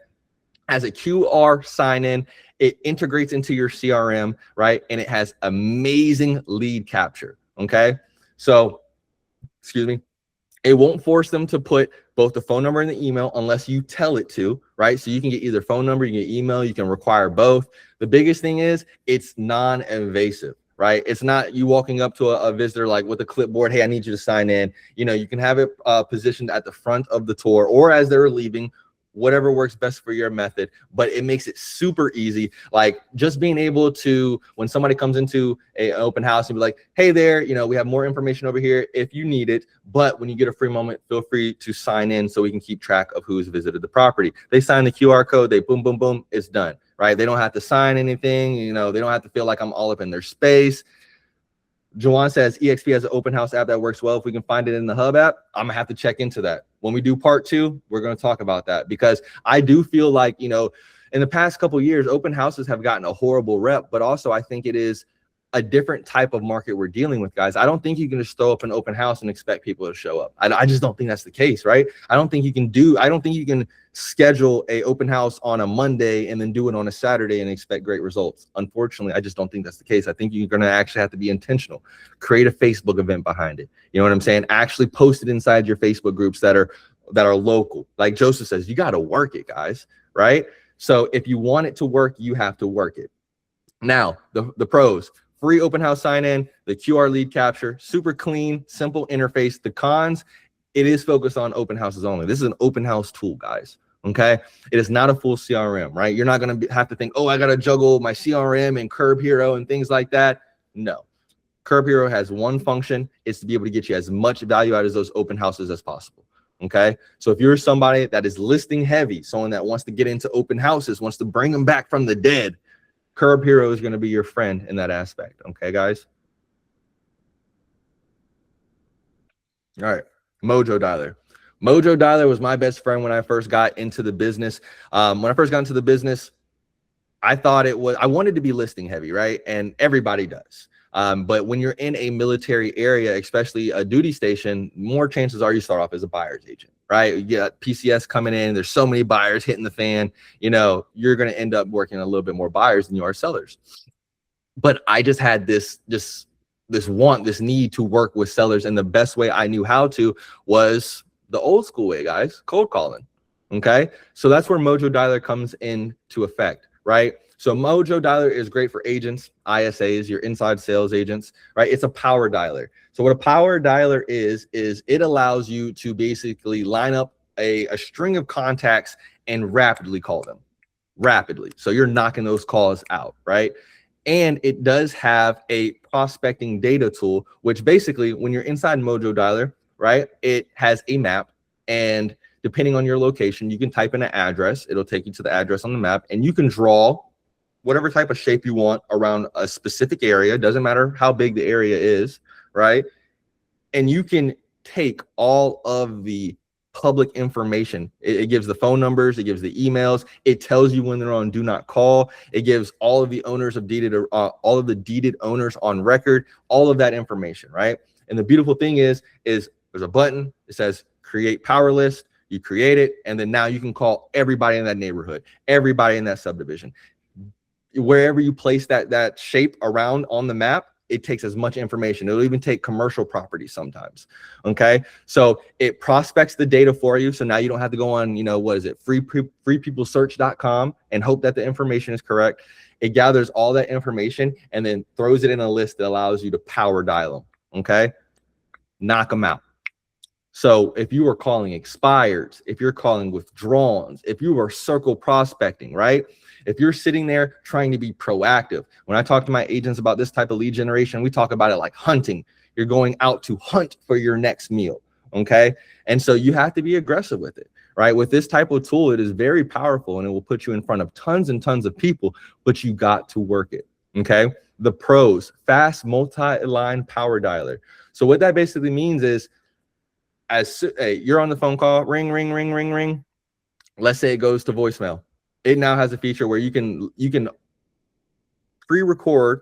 As a QR sign-in, it integrates into your CRM, right? And it has amazing lead capture, okay? So, excuse me, it won't force them to put both the phone number and the email unless you tell it to, right? So you can get either phone number, you can get email, you can require both. The biggest thing is it's non-invasive, right? It's not you walking up to a visitor like with a clipboard, hey, I need you to sign in. You know, you can have it positioned at the front of the tour or as they're leaving, whatever works best for your method, but it makes it super easy. Like just being able to, when somebody comes into an open house and be like, hey there, you know, we have more information over here if you need it, but when you get a free moment, feel free to sign in so we can keep track of who's visited the property. They sign the QR code, they boom, boom, boom, it's done, right? They don't have to sign anything, you know, they don't have to feel like I'm all up in their space. Jawan says EXP has an open house app that works well. If we can find it in the Hub app, I'm gonna have to check into that. When we do part 2, we're going to talk about that because I do feel like, you know, in the past couple of years, open houses have gotten a horrible rep, but also I think it is a different type of market we're dealing with, guys. I don't think you can just throw up an open house and expect people to show up. I just don't think that's the case, right? I don't think you can schedule a open house on a Monday and then do it on a Saturday and expect great results. Unfortunately, I just don't think that's the case. I think you're going to actually have to be intentional. Create a Facebook event behind it. You know what I'm saying? Actually post it inside your Facebook groups that are local. Like Joseph says, you got to work it, guys, right? So if you want it to work, you have to work it. Now, the pros. Free open house sign in, the QR lead capture, super clean, simple interface. The cons, it is focused on open houses only. This is an open house tool, guys. Okay. It is not a full CRM, right? You're not going to have to think, oh, I got to juggle my CRM and Curb Hero and things like that. No. Curb Hero has one function. It's to be able to get you as much value out of those open houses as possible. Okay. So if you're somebody that is listing heavy, someone that wants to get into open houses, wants to bring them back from the dead, Curb Hero is going to be your friend in that aspect. Okay, guys? All right. Mojo Dialer. Mojo Dialer was my best friend when I first got into the business. When I first got into the business, I wanted to be listing heavy, right? And everybody does. But when you're in a military area, especially a duty station, more chances are you start off as a buyer's agent, right? You got PCS coming in. There's so many buyers hitting the fan. You know, you're going to end up working a little bit more buyers than you are sellers. But I just had this need to work with sellers. And the best way I knew how to was the old school way, guys, cold calling. Okay. So that's where Mojo Dialer comes into effect, right? So Mojo Dialer is great for agents, ISAs, your inside sales agents, right? It's a power dialer. So what a power dialer is it allows you to basically line up a string of contacts and rapidly call them, rapidly. So you're knocking those calls out, right? And it does have a prospecting data tool, which basically when you're inside Mojo Dialer, right, it has a map, and depending on your location, you can type in an address. It'll take you to the address on the map, and you can draw whatever type of shape you want around a specific area. Doesn't matter how big the area is, right? And you can take all of the public information. It gives the phone numbers, it gives the emails, it tells you when they're on do not call, it gives all of the owners of deeded, all of the deeded owners on record, all of that information, right? And the beautiful thing is there's a button, it says create power list, you create it, and then now you can call everybody in that neighborhood, everybody in that subdivision. Wherever you place that shape around on the map, it takes as much information. It'll even take commercial property sometimes. Okay. So it prospects the data for you. So now you don't have to go on, you know, what is it? freepeoplesearch.com and hope that the information is correct. It gathers all that information and then throws it in a list that allows you to power dial them. Okay. Knock them out. So if you are calling expireds, if you're calling withdrawals, if you are circle prospecting, right? If you're sitting there trying to be proactive, when I talk to my agents about this type of lead generation, we talk about it like hunting. You're going out to hunt for your next meal, okay? And so you have to be aggressive with it, right? With this type of tool, it is very powerful and it will put you in front of tons and tons of people, but you got to work it, okay? The pros, fast multi-line power dialer. So what that basically means is, hey, you're on the phone call, ring, ring, ring, ring, ring. Let's say it goes to voicemail. It now has a feature where you can pre-record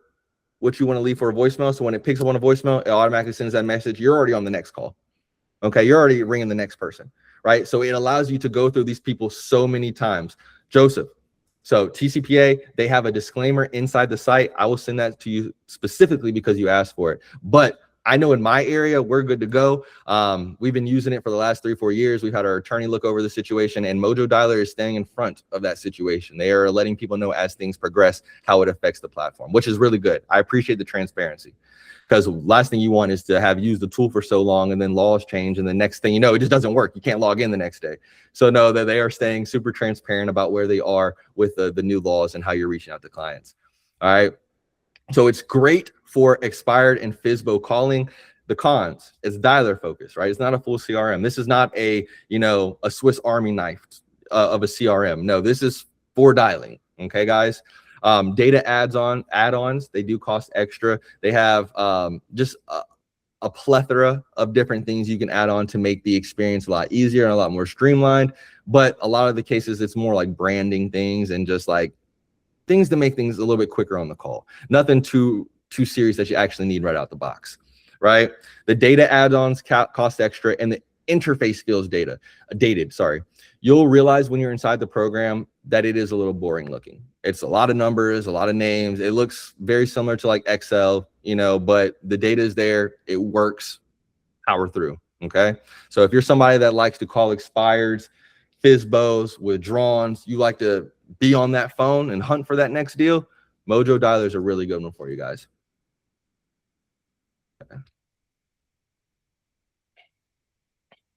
what you want to leave for a voicemail. So when it picks up on a voicemail, it automatically sends that message. You're already on the next call. Okay, you're already ringing the next person, right? So it allows you to go through these people so many times. Joseph, so TCPA, they have a disclaimer inside the site. I will send that to you specifically because you asked for it. But I know in my area, we're good to go. We've been using it for the last 3-4 years. We've had our attorney look over the situation, and Mojo Dialer is staying in front of that situation. They are letting people know as things progress how it affects the platform, which is really good. I appreciate the transparency, because the last thing you want is to have used the tool for so long and then laws change, and the next thing you know, it just doesn't work. You can't log in the next day. So know that they are staying super transparent about where they are with the new laws and how you're reaching out to clients. All right. So it's great for expired and FSBO calling. The cons, it's dialer focused, right? It's not a full CRM. This is not a, you know, a Swiss Army knife of a CRM. No, this is for dialing. Okay, guys. Data add-ons, they do cost extra. They have just a plethora of different things you can add on to make the experience a lot easier and a lot more streamlined. But a lot of the cases, it's more like branding things and just like things to make things a little bit quicker on the call. Nothing too serious that you actually need right out the box, right? The data add-ons cost extra, and the interface feels dated. Sorry. You'll realize when you're inside the program that it is a little boring looking. It's a lot of numbers, a lot of names. It looks very similar to like Excel, you know, but the data is there. It works. Power through. Okay. So if you're somebody that likes to call expireds, FSBOs, withdrawals, you like to be on that phone and hunt for that next deal, Mojo Dialer is a really good one for you guys.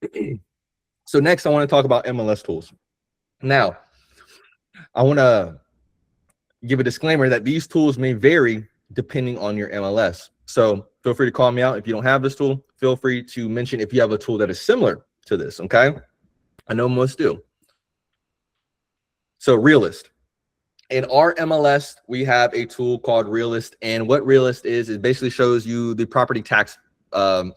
Okay. So next, I want to talk about MLS tools. Now, I want to give a disclaimer that these tools may vary depending on your MLS. So feel free to call me out. If you don't have this tool, feel free to mention if you have a tool that is similar to this, okay? I know most do. So Realist. In our MLS, we have a tool called Realist, and what Realist is, it basically shows you the property tax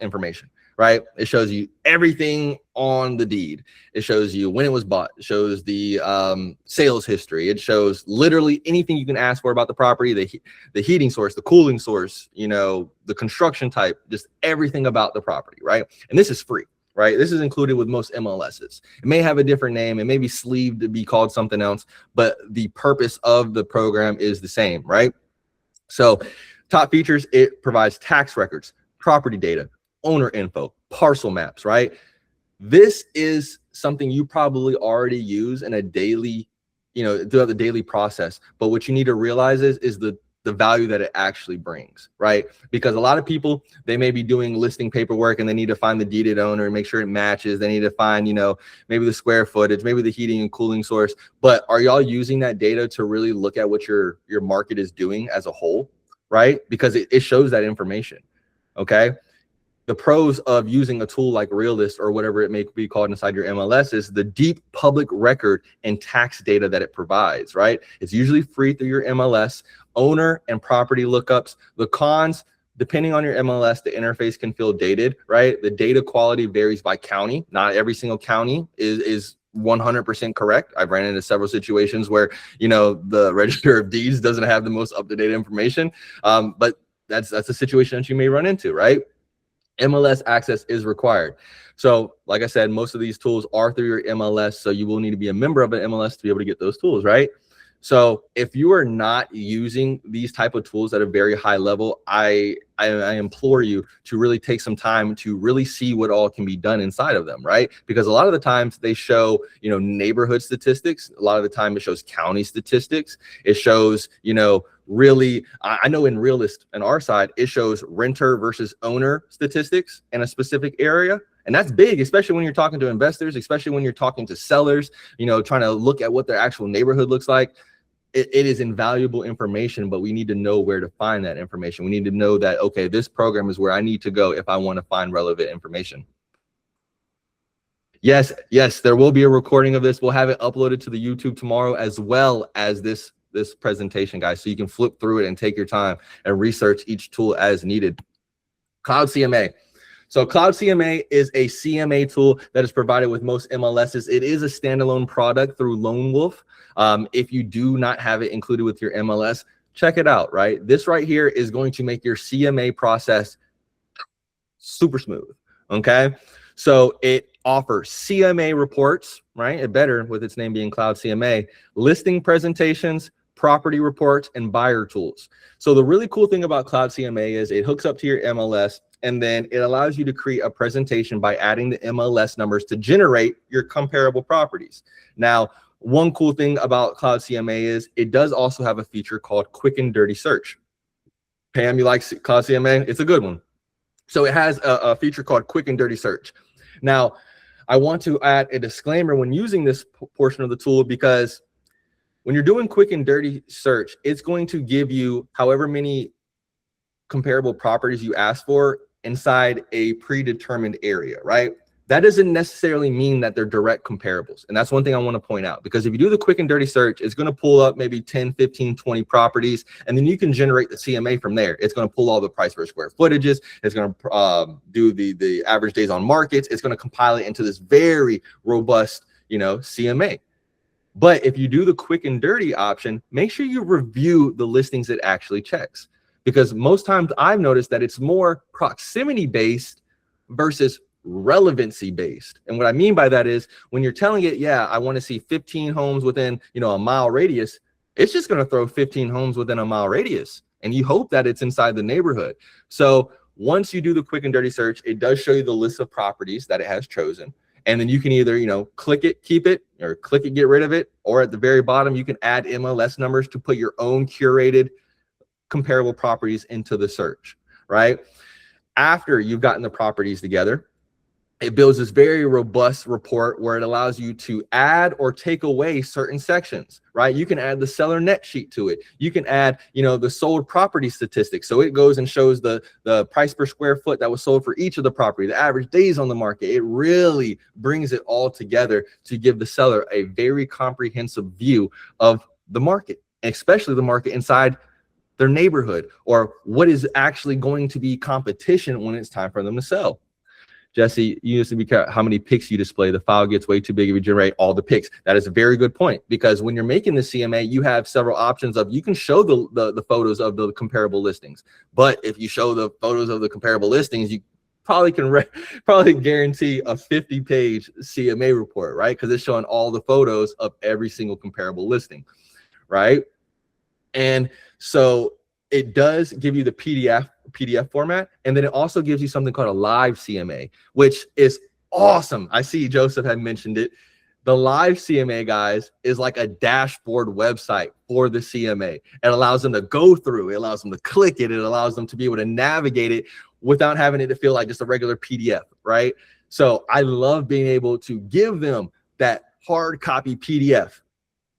information, right? It shows you everything on the deed. It shows you when it was bought. It shows the sales history. It shows literally anything you can ask for about the property, the heating source, the cooling source, you know, the construction type, just everything about the property, right? And this is free. Right? This is included with most MLSs. It may have a different name. It may be sleeved to be called something else, but the purpose of the program is the same, right? So top features, it provides tax records, property data, owner info, parcel maps, right? This is something you probably already use in a daily, you know, throughout the daily process. But what you need to realize is the value that it actually brings, right? Because a lot of people, they may be doing listing paperwork and they need to find the deeded owner and make sure it matches. They need to find, you know, maybe the square footage, maybe the heating and cooling source. But are y'all using that data to really look at what your market is doing as a whole, right? Because it shows that information, okay? The pros of using a tool like Realist or whatever it may be called inside your MLS is the deep public record and tax data that it provides, right? It's usually free through your MLS, owner and property lookups. The cons, depending on your MLS, the interface can feel dated, right? The data quality varies by county. Not every single county is 100% correct. I've ran into several situations where, you know, the Register of Deeds doesn't have the most up-to-date information, but that's a situation that you may run into, right? MLS access is required. So like I said, most of these tools are through your MLS, so you will need to be a member of an MLS to be able to get those tools, right? So if you are not using these type of tools at a very high level, I implore you to really take some time to really see what all can be done inside of them, right? Because a lot of the times they show, neighborhood statistics. A lot of the time it shows county statistics. It shows, really, I know in Realist and our side, it shows renter versus owner statistics in a specific area. And that's big, especially when you're talking to investors, especially when you're talking to sellers, trying to look at what their actual neighborhood looks like. It is invaluable information, but we need to know where to find that information. We need to know that, okay, this program is where I need to go if I want to find relevant information. Yes, there will be a recording of this. We'll have it uploaded to the YouTube tomorrow, as well as this presentation, guys. So you can flip through it and take your time and research each tool as needed. Cloud CMA. So Cloud CMA is a CMA tool that is provided with most MLSs. It is a standalone product through Lone Wolf. If you do not have it included with your MLS, check it out, right? This right here is going to make your CMA process super smooth, okay? So it offers CMA reports, right? It better with its name being Cloud CMA, listing presentations, property reports, and buyer tools. So the really cool thing about Cloud CMA is it hooks up to your MLS, and then it allows you to create a presentation by adding the MLS numbers to generate your comparable properties. Now, one cool thing about Cloud CMA is it does also have a feature called Quick and Dirty Search. Pam, you like Cloud CMA? It's a good one. So it has a feature called Quick and Dirty Search. Now, I want to add a disclaimer when using this portion of the tool, because when you're doing Quick and Dirty Search, it's going to give you however many comparable properties you ask for inside a predetermined area, right? That doesn't necessarily mean that they're direct comparables. And that's one thing I want to point out, because if you do the Quick and Dirty Search, it's going to pull up maybe 10, 15, 20 properties, and then you can generate the CMA from there. It's going to pull all the price per square footages. It's going to do the average days on markets. It's going to compile it into this very robust, CMA. But if you do the Quick and Dirty option, make sure you review the listings it actually checks, because most times I've noticed that it's more proximity based versus relevancy based. And what I mean by that is when you're telling it, yeah, I want to see 15 homes within, a mile radius, it's just going to throw 15 homes within a mile radius. And you hope that it's inside the neighborhood. So once you do the Quick and Dirty Search, it does show you the list of properties that it has chosen. And then you can either, click it, keep it, or click it, get rid of it. Or at the very bottom, you can add MLS numbers to put your own curated comparable properties into the search, right? After you've gotten the properties together, it builds this very robust report where it allows you to add or take away certain sections, right? You can add the seller net sheet to it. You can add, the sold property statistics. So it goes and shows the price per square foot that was sold for each of the property, the average days on the market. It really brings it all together to give the seller a very comprehensive view of the market, especially the market inside their neighborhood, or what is actually going to be competition when it's time for them to sell. Jesse, you used to be careful how many pics you display. The file gets way too big if you generate all the pics. That is a very good point, because when you're making the CMA, you have several options of, you can show the photos of the comparable listings. But if you show the photos of the comparable listings, you probably can probably guarantee a 50-page CMA report, right? Because it's showing all the photos of every single comparable listing, right? And so it does give you the PDF format, and then it also gives you something called a live CMA, which is awesome. I see Joseph had mentioned it. The live CMA, guys, is like a dashboard website for the CMA. It allows them to go through, it allows them to click it, it allows them to be able to navigate it without having it to feel like just a regular PDF, right? So I love being able to give them that hard copy PDF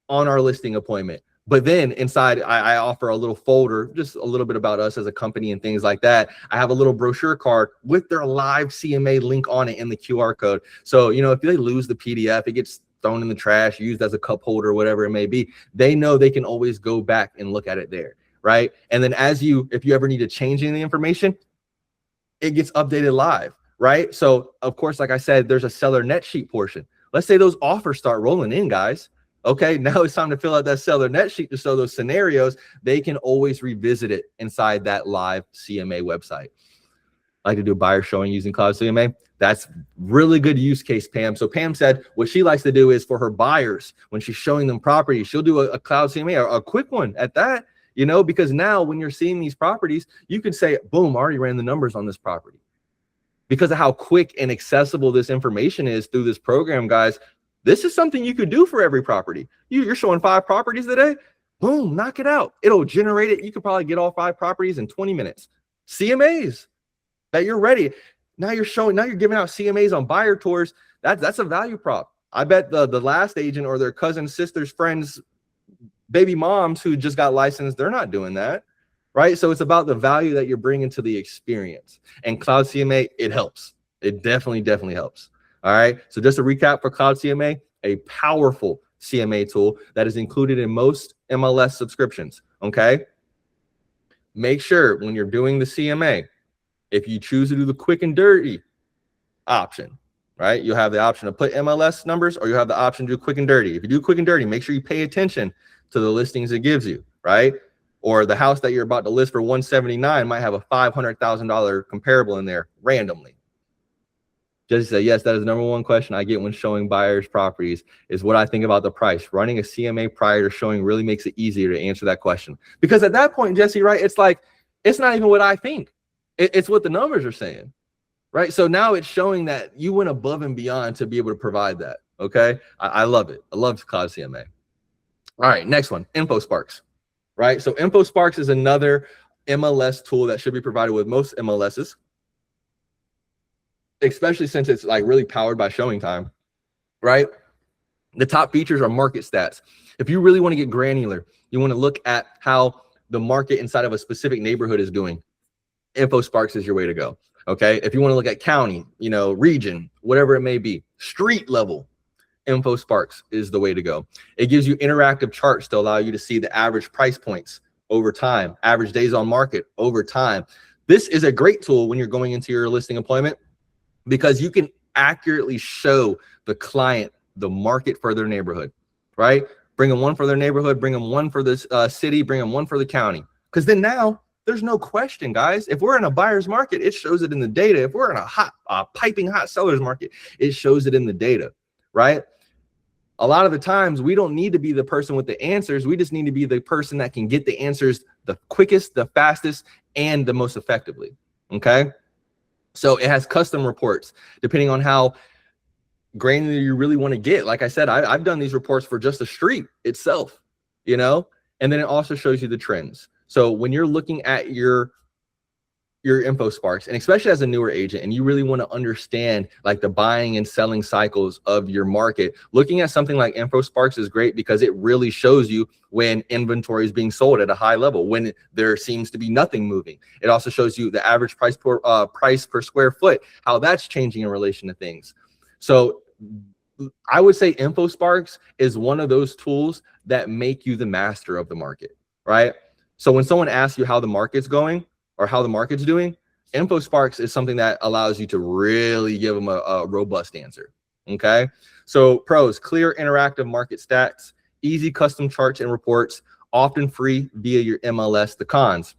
on our listing appointment. But then inside, I offer a little folder, just a little bit about us as a company and things like that. I have a little brochure card with their live CMA link on it in the QR code. So, if they lose the PDF, it gets thrown in the trash, used as a cup holder, whatever it may be, they know they can always go back and look at it there, right? And then if you ever need to change any information, it gets updated live, right? So, of course, like I said, there's a seller net sheet portion. Let's say those offers start rolling in, guys. Okay, now it's time to fill out that seller net sheet to show those scenarios. They can always revisit it inside that live CMA website. like to do buyer showing using Cloud CMA. That's really good use case, Pam. So Pam said what she likes to do is for her buyers, when she's showing them property, she'll do a Cloud CMA, a quick one at that, you know, because now when you're seeing these properties, you can say, boom, I already ran the numbers on this property. Because of how quick and accessible this information is through this program, guys, this is something you could do for every property. You're showing 5 properties today, boom, knock it out. It'll generate it. You could probably get all 5 properties in 20 minutes. CMAs that you're ready. Now you're giving out CMAs on buyer tours. That's a value prop. I bet the last agent or their cousin, sisters, friends, baby moms who just got licensed, they're not doing that, right? So it's about the value that you're bringing to the experience. And Cloud CMA, it helps. It definitely helps. All right. So just a recap for Cloud CMA, a powerful CMA tool that is included in most MLS subscriptions. Okay. Make sure when you're doing the CMA, if you choose to do the quick and dirty option, right, you'll have the option to put MLS numbers, or you have the option to do quick and dirty. If you do quick and dirty, make sure you pay attention to the listings it gives you, right? Or the house that you're about to list for $179 might have a $500,000 comparable in there randomly. Jesse said, yes, that is the number one question I get when showing buyers properties is what I think about the price. Running a CMA prior to showing really makes it easier to answer that question. Because at that point, Jesse, right, it's like, it's not even what I think. It's what the numbers are saying, right? So now it's showing that you went above and beyond to be able to provide that, okay? I love it. I love Cloud CMA. All right, next one, InfoSparks, right? So InfoSparks is another MLS tool that should be provided with most MLSs, especially since it's like really powered by showing time, right? The top features are market stats. If you really want to get granular, you want to look at how the market inside of a specific neighborhood is doing, InfoSparks is your way to go. Okay. If you want to look at county, you know, region, whatever it may be, street level, InfoSparks is the way to go. It gives you interactive charts to allow you to see the average price points over time, average days on market over time. This is a great tool when you're going into your listing appointment because you can accurately show the client the market for their neighborhood, right? Bring them one for their neighborhood, bring them one for this city, bring them one for the county. Because then now there's no question, guys. If we're in a buyer's market, it shows it in the data. If we're in a piping hot seller's market, it shows it in the data, right? A lot of the times we don't need to be the person with the answers. We just need to be the person that can get the answers the quickest, the fastest, and the most effectively, okay? So it has custom reports depending on how granular you really want to get. Like I said, I've done these reports for just the street itself, you know, and then it also shows you the trends. So when you're looking at your InfoSparks, and especially as a newer agent, and you really want to understand like the buying and selling cycles of your market, looking at something like InfoSparks is great because it really shows you when inventory is being sold at a high level, when there seems to be nothing moving. It also shows you the average price per square foot, how that's changing in relation to things. So I would say InfoSparks is one of those tools that make you the master of the market, right? So when someone asks you how the market's going or how the market's doing, InfoSparks is something that allows you to really give them a robust answer, okay? So pros, clear interactive market stats, easy custom charts and reports, often free via your MLS. The cons,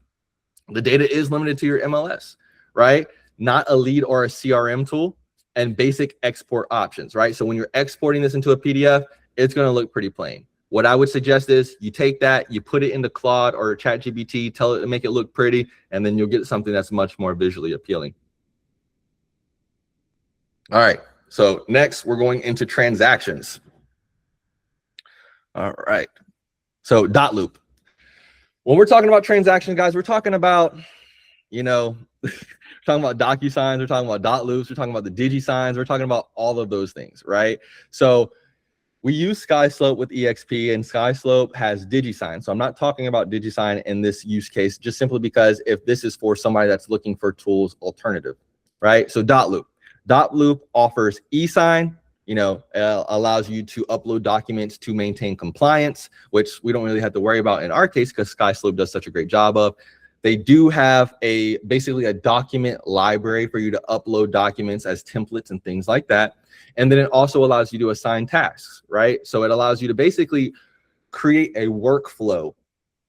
the data is limited to your MLS, right? Not a lead or a CRM tool, and basic export options, right? So when you're exporting this into a PDF, it's gonna look pretty plain. What I would suggest is you take that, you put it into Claude or ChatGPT, tell it to make it look pretty, and then you'll get something that's much more visually appealing. All right, so next we're going into transactions. All right, so dot loop. When we're talking about transactions, guys, we're talking about, you know, we're talking about DocuSigns, we're talking about dot loops, we're talking about the DigiSigns, we're talking about all of those things, right? So we use SkySlope with EXP, and SkySlope has DigiSign. So I'm not talking about DigiSign in this use case, just simply because if this is for somebody that's looking for tools alternative, right? So dot loop offers eSign, you know, allows you to upload documents to maintain compliance, which we don't really have to worry about in our case because SkySlope does such a great job of. They do have basically a document library for you to upload documents as templates and things like that. And then it also allows you to assign tasks, right? So it allows you to basically create a workflow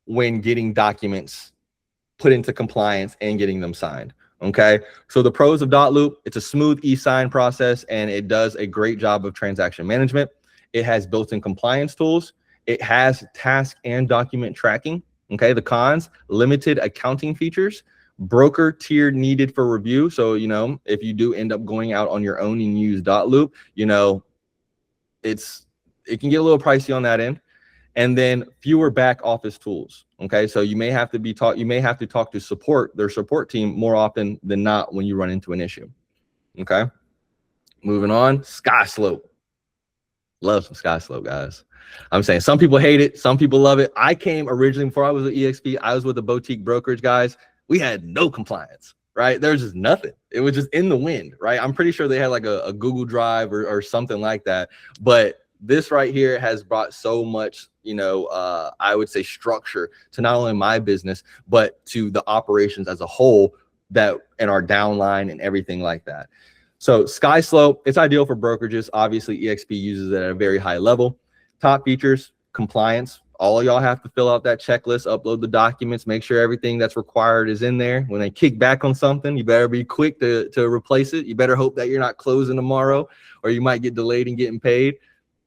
when getting documents put into compliance and getting them signed, Okay, so the pros of Dotloop, it's a smooth e-sign process and it does a great job of transaction management. It has built-in compliance tools. It has task and document tracking. Okay, the cons, limited accounting features, broker tier needed for review. So, you know, if you do end up going out on your own and use Dotloop, you know, it can get a little pricey on that end. And then fewer back office tools. Okay, so you may have to talk to their support team more often than not when you run into an issue. Okay, moving on. SkySlope. Love some SkySlope, guys. I'm saying some people hate it, some people love it. I came originally before I was at EXP. I was with the boutique brokerage guys. We had no compliance, right? There's just nothing. It was just in the wind, right? I'm pretty sure they had like a Google Drive or something like that. But this right here has brought so much, you know, I would say structure to not only my business, but to the operations as a whole, that and our downline and everything like that. So SkySlope, it's ideal for brokerages. Obviously, EXP uses it at a very high level. Top features, compliance. All of y'all have to fill out that checklist, upload the documents, make sure everything that's required is in there. When they kick back on something, you better be quick to replace it. You better hope that you're not closing tomorrow or you might get delayed in getting paid.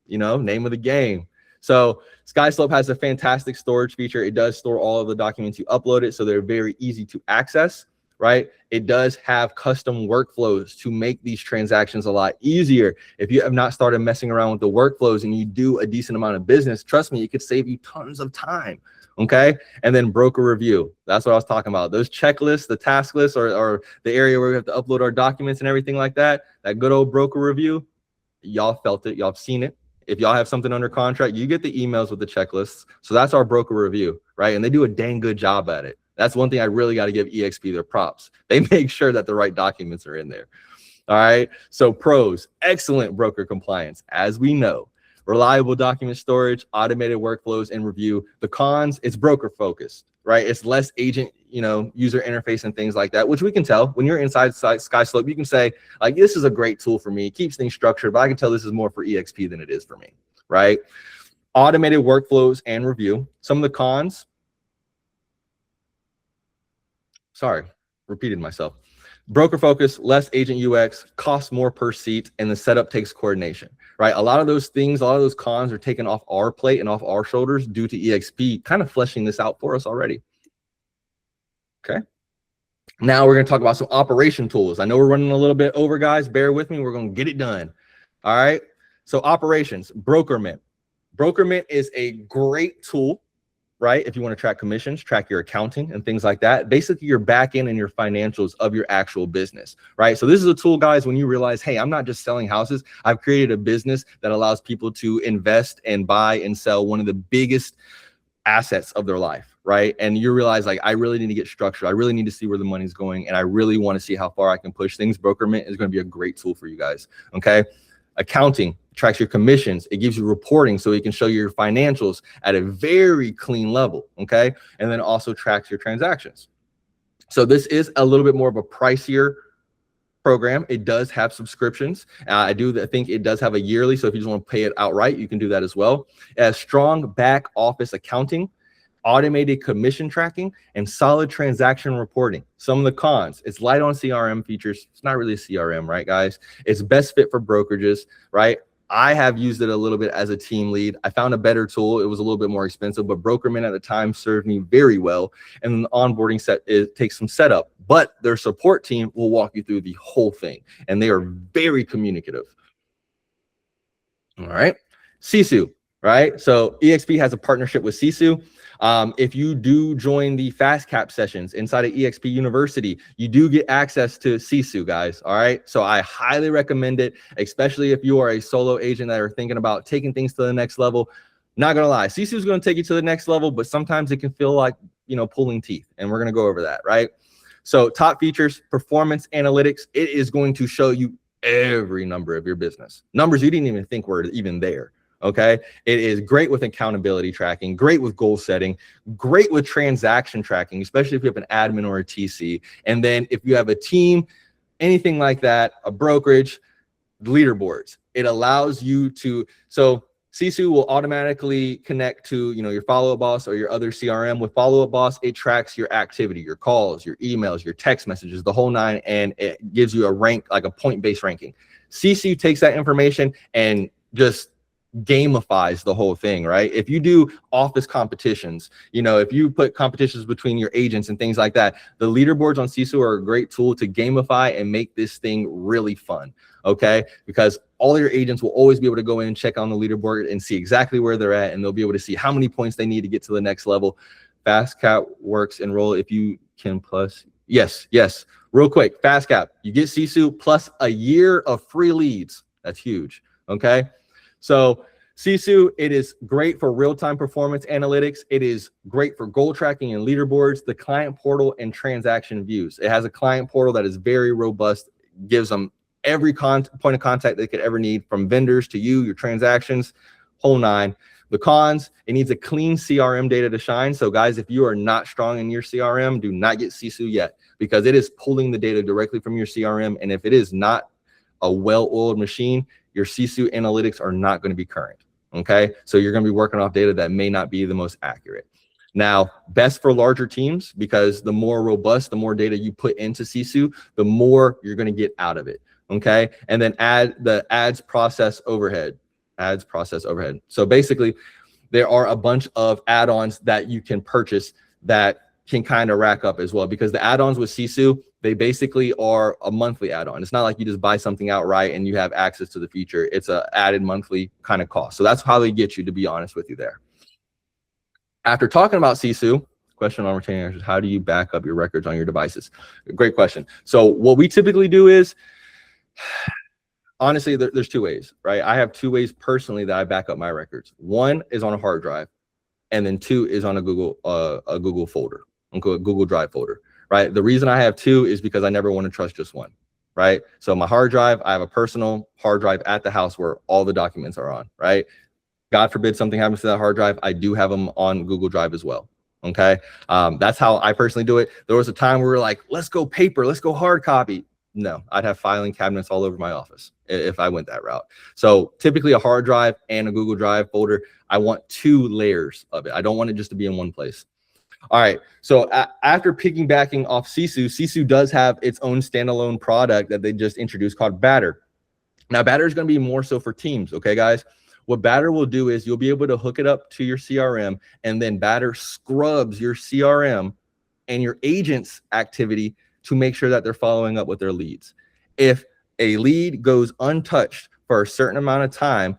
You know, name of the game. So SkySlope has a fantastic storage feature. It does store all of the documents you upload it, so they're very easy to access, right? It does have custom workflows to make these transactions a lot easier. If you have not started messing around with the workflows and you do a decent amount of business, trust me, it could save you tons of time. Okay. And then broker review. That's what I was talking about. Those checklists, the task lists, or the area where we have to upload our documents and everything like that, that good old broker review, y'all felt it, y'all have seen it. If y'all have something under contract, you get the emails with the checklists. So that's our broker review, right? And they do a dang good job at it. That's one thing I really got to give EXP their props. They make sure that the right documents are in there. All right. So pros, excellent broker compliance. As we know, reliable document storage, automated workflows and review. The cons, it's broker focused, right? It's less agent, you know, user interface and things like that, which we can tell when you're inside SkySlope. You can say like, this is a great tool for me. It keeps things structured, but I can tell this is more for EXP than it is for me, right? Automated workflows and review. Some of the cons, sorry, repeated myself. Broker focus, less agent UX, costs more per seat, and the setup takes coordination, right? A lot of those things, a lot of those cons are taken off our plate and off our shoulders due to EXP kind of fleshing this out for us already. Okay. Now we're going to talk about some operation tools. I know we're running a little bit over, guys. Bear with me. We're going to get it done. All right. So operations, Brokerment. Brokerment is a great tool, right? If you want to track commissions, track your accounting and things like that. Basically your back end and your financials of your actual business, right? So this is a tool, guys, when you realize, hey, I'm not just selling houses. I've created a business that allows people to invest and buy and sell one of the biggest assets of their life, right? And you realize like, I really need to get structured. I really need to see where the money's going. And I really want to see how far I can push things. Brokerment is going to be a great tool for you guys. Okay. Accounting tracks your commissions. It gives you reporting so you can show your financials at a very clean level. Okay. And then also tracks your transactions. So this is a little bit more of a pricier program. It does have subscriptions. I think it does have a yearly. So if you just want to pay it outright, you can do that as well. It has strong back office accounting, automated commission tracking, and solid transaction reporting. Some of the cons, it's light on CRM features. It's not really a CRM, right, guys? It's best fit for brokerages, right? I have used it a little bit as a team lead. I found a better tool. It was a little bit more expensive, but Brokerman at the time served me very well. And the onboarding it takes some setup, but their support team will walk you through the whole thing. And they are very communicative. All right. Sisu, right? So EXP has a partnership with Sisu. If you do join the fast cap sessions inside of EXP University, you do get access to Sisu, guys. All right. So I highly recommend it, especially if you are a solo agent that are thinking about taking things to the next level. Not going to lie, Sisu is going to take you to the next level, but sometimes it can feel like, you know, pulling teeth, and we're going to go over that, right? So top features, performance analytics. It is going to show you every number of your business, numbers you didn't even think were even there. Okay. It is great with accountability tracking, great with goal setting, great with transaction tracking, especially if you have an admin or a TC. And then if you have a team, anything like that, a brokerage, leaderboards, it allows you to, so Sisu will automatically connect to, your Follow Up Boss or your other CRM. With Follow Up Boss, it tracks your activity, your calls, your emails, your text messages, the whole nine, and it gives you a rank, like a point-based ranking. Sisu takes that information and just gamifies the whole thing, right? If you do office competitions, if you put competitions between your agents and things like that, the leaderboards on Sisu are a great tool to gamify and make this thing really fun, okay? Because all your agents will always be able to go in and check on the leaderboard and see exactly where they're at, and they'll be able to see how many points they need to get to the next level. FastCap works enroll if you can plus. Yes. Real quick, FastCap, you get Sisu plus a year of free leads. That's huge, okay? So Sisu, it is great for real-time performance analytics. It is great for goal tracking and leaderboards, the client portal, and transaction views. It has a client portal that is very robust, gives them every point of contact they could ever need, from vendors to you, your transactions, whole nine. The cons, it needs a clean CRM data to shine. So guys, if you are not strong in your CRM, do not get Sisu yet, because it is pulling the data directly from your CRM. And if it is not a well-oiled machine, your Sisu analytics are not going to be current. Okay, so you're going to be working off data that may not be the most accurate. Now, best for larger teams, because the more robust, the more data you put into Sisu, the more you're going to get out of it. Okay, and then add the ads process overhead. So basically, there are a bunch of add-ons that you can purchase that can kind of rack up as well, because the add-ons with Sisu, they basically are a monthly add-on. It's not like you just buy something outright and you have access to the feature. It's a added monthly kind of cost. So that's how they get you, to be honest with you there. After talking about Sisu, question on retaining answers, how do you back up your records on your devices? Great question. So what we typically do is, honestly, there's two ways, right? I have two ways personally that I back up my records. One is on a hard drive, and then two is on a Google folder, a Google Drive folder, right? The reason I have two is because I never want to trust just one, right? So my hard drive, I have a personal hard drive at the house where all the documents are on, right? God forbid something happens to that hard drive, I do have them on Google Drive as well. Okay, that's how I personally do it. There was a time where we were like, let's go paper, let's go hard copy. No, I'd have filing cabinets all over my office if I went that route. So typically a hard drive and a Google Drive folder, I want two layers of it. I don't want it just to be in one place. All right, so after piggybacking off Sisu, Sisu does have its own standalone product that they just introduced called Batter. Now, Batter is going to be more so for teams, okay, guys? What Batter will do is you'll be able to hook it up to your CRM, and then Batter scrubs your CRM and your agent's activity to make sure that they're following up with their leads. If a lead goes untouched for a certain amount of time,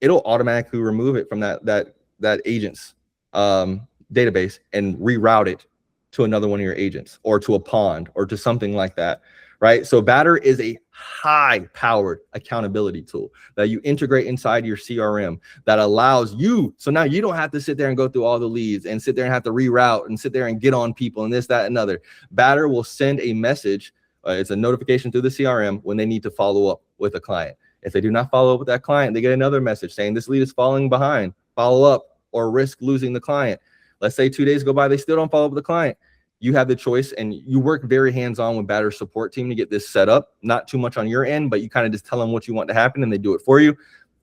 it'll automatically remove it from that agent's database and reroute it to another one of your agents, or to a pond, or to something like that, right? So Batter is a high-powered accountability tool that you integrate inside your CRM that allows you, so now you don't have to sit there and go through all the leads and sit there and have to reroute and sit there and get on people and this, that, and other. Batter will send a message, it's a notification through the CRM when they need to follow up with a client. If they do not follow up with that client, they get another message saying this lead is falling behind, follow up or risk losing the client. Let's say 2 days go by, they still don't follow up with the client. You have the choice, and you work very hands-on with Batter's support team to get this set up. Not too much on your end, but you kind of just tell them what you want to happen and they do it for you.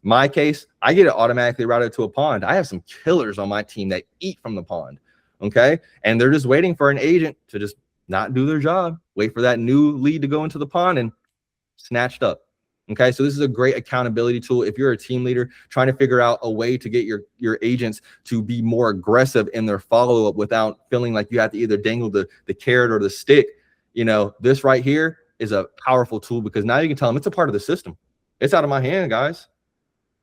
My case, I get it automatically routed to a pond. I have some killers on my team that eat from the pond, okay? And they're just waiting for an agent to just not do their job, wait for that new lead to go into the pond and snatched up. Okay, so this is a great accountability tool. If you're a team leader trying to figure out a way to get your agents to be more aggressive in their follow-up without feeling like you have to either dangle the carrot or the stick, this right here is a powerful tool, because now you can tell them it's a part of the system. It's out of my hand, guys.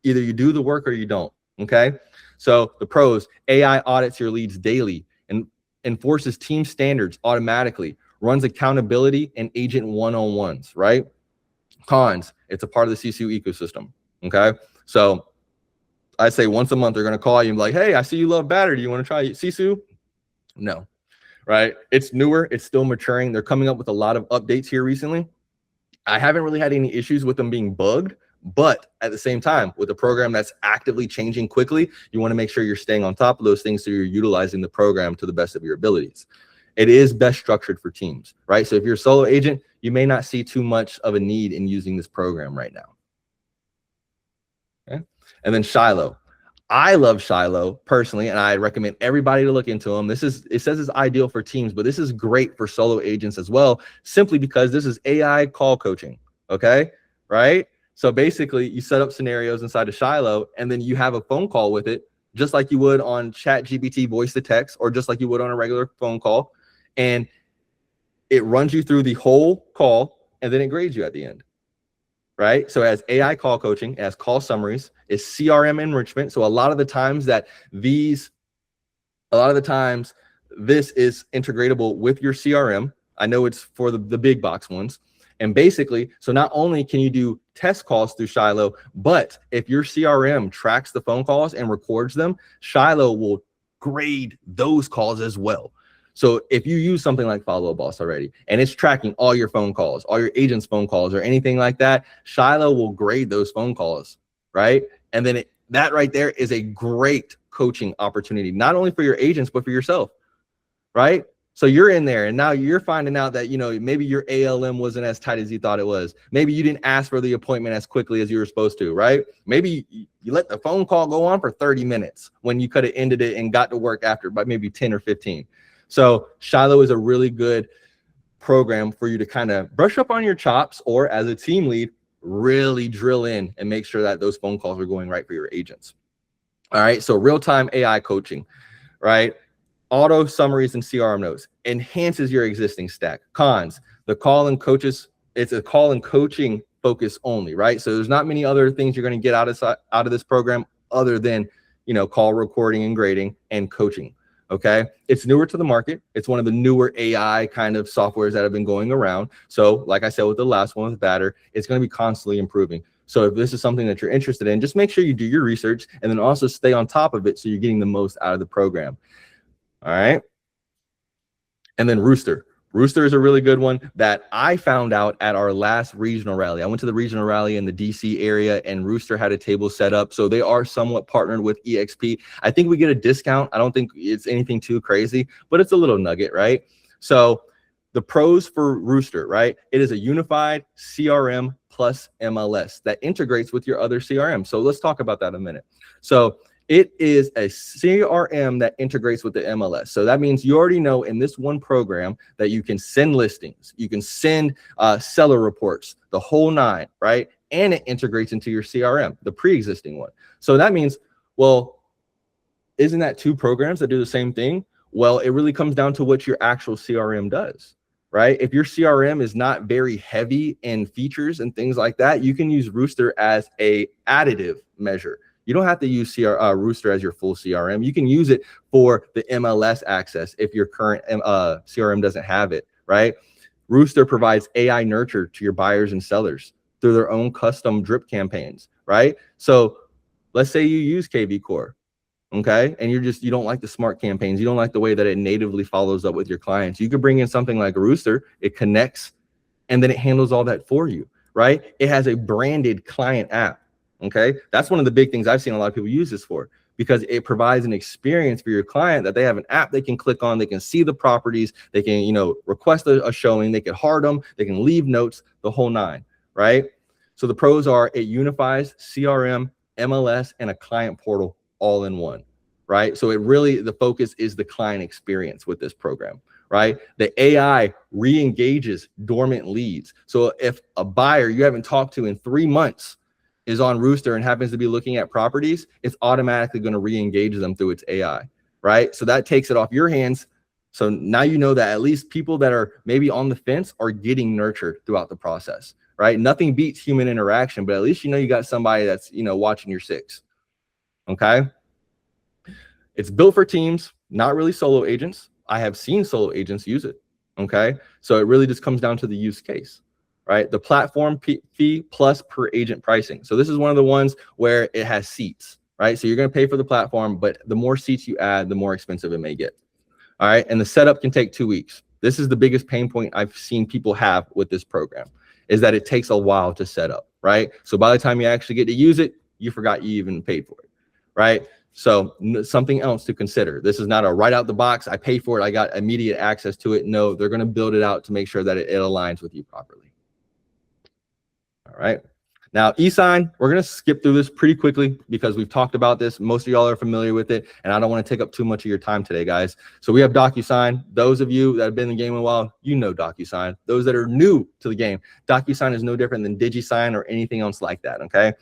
Either you do the work or you don't, okay? So the pros, AI audits your leads daily and enforces team standards automatically, runs accountability and agent one-on-ones, right? Cons, it's a part of the Sisu ecosystem, okay? So I say once a month they're going to call you and be like, hey, I see you love Batter. Do you want to try Sisu? No, right? It's newer. It's still maturing. They're coming up with a lot of updates here recently. I haven't really had any issues with them being bugged, but at the same time, with a program that's actively changing quickly, you want to make sure you're staying on top of those things so you're utilizing the program to the best of your abilities. It is best structured for teams, right? So if you're a solo agent, you may not see too much of a need in using this program right now. Okay. And then Shiloh. I love Shiloh personally, and I recommend everybody to look into them. It says it's ideal for teams, but this is great for solo agents as well, simply because this is AI call coaching. Okay, right? So basically, you set up scenarios inside of Shiloh, and then you have a phone call with it, just like you would on ChatGPT voice to text, or just like you would on a regular phone call, and it runs you through the whole call, and then it grades you at the end. Right? So as AI call coaching, as call summaries, is CRM enrichment. So a lot of the times this is integratable with your CRM. I know it's for the big box ones. And basically, so not only can you do test calls through Shiloh, but if your CRM tracks the phone calls and records them, Shiloh will grade those calls as well. So if you use something like Follow Up Boss already, and it's tracking all your phone calls, all your agents' phone calls, or anything like that, Shiloh will grade those phone calls, right? And then that right there is a great coaching opportunity, not only for your agents, but for yourself, right? So you're in there, and now you're finding out that, maybe your ALM wasn't as tight as you thought it was. Maybe you didn't ask for the appointment as quickly as you were supposed to, right? Maybe you let the phone call go on for 30 minutes when you could have ended it and got to work after by maybe 10 or 15. So Shiloh is a really good program for you to kind of brush up on your chops, or as a team lead, really drill in and make sure that those phone calls are going right for your agents. All right. So real-time AI coaching, right? Auto summaries and CRM notes enhances your existing stack. Cons, the call and coaches, it's a call and coaching focus only, right? So there's not many other things you're going to get out of this program other than, call recording and grading and coaching. Okay, it's newer to the market. It's one of the newer AI kind of softwares that have been going around. So like I said, with the last one with Batter, it's going to be constantly improving. So if this is something that you're interested in, just make sure you do your research and then also stay on top of it so you're getting the most out of the program. All right. And then Rooster. Rooster is a really good one that I found out at our last regional rally. I went to the regional rally in the DC area, and Rooster had a table set up. So they are somewhat partnered with EXP. I think we get a discount. I don't think it's anything too crazy, but it's a little nugget, right? So the pros for Rooster, right? It is a unified CRM plus MLS that integrates with your other CRM. So let's talk about that in a minute. So it is a CRM that integrates with the MLS. So that means you already know in this one program that you can send listings, you can send seller reports, the whole nine, right? And it integrates into your CRM, the pre-existing one. So that means, well, isn't that two programs that do the same thing? Well, it really comes down to what your actual CRM does, right? If your CRM is not very heavy in features and things like that, you can use Rooster as a additive measure. You don't have to use Rooster as your full CRM. You can use it for the MLS access if your current CRM doesn't have it, right? Rooster provides AI nurture to your buyers and sellers through their own custom drip campaigns, right? So let's say you use KV Core, okay? And you don't like the smart campaigns. You don't like the way that it natively follows up with your clients. You could bring in something like Rooster. It connects, and then it handles all that for you, right? It has a branded client app. Okay, that's one of the big things I've seen a lot of people use this for, because it provides an experience for your client that they have an app they can click on, they can see the properties, they can, request a showing, they can heart them, they can leave notes, the whole nine, right? So the pros are it unifies CRM, MLS, and a client portal all in one, right? So the focus is the client experience with this program, right? The AI re-engages dormant leads. So if a buyer you haven't talked to in 3 months is on Rooster and happens to be looking at properties, it's automatically going to re-engage them through its AI, right? So that takes it off your hands. So now you know that at least people that are maybe on the fence are getting nurtured throughout the process, right? Nothing beats human interaction, but at least you got somebody that's, watching your six, okay? It's built for teams, not really solo agents. I have seen solo agents use it, okay? So it really just comes down to the use case. Right, the platform fee plus per agent pricing. So this is one of the ones where it has seats, right? So you're going to pay for the platform, but the more seats you add, the more expensive it may get. All right, and the setup can take 2 weeks. This is the biggest pain point I've seen people have with this program, is that it takes a while to set up, right? So by the time you actually get to use it, you forgot you even paid for it, right? So something else to consider. This is not a right out the box, I pay for it, I got immediate access to it. No, they're going to build it out to make sure that it aligns with you properly. All right. Now, eSign, we're going to skip through this pretty quickly because we've talked about this. Most of y'all are familiar with it, and I don't want to take up too much of your time today, guys. So we have DocuSign. Those of you that have been in the game a while, you know DocuSign. Those that are new to the game, DocuSign is no different than DigiSign or anything else like that, okay?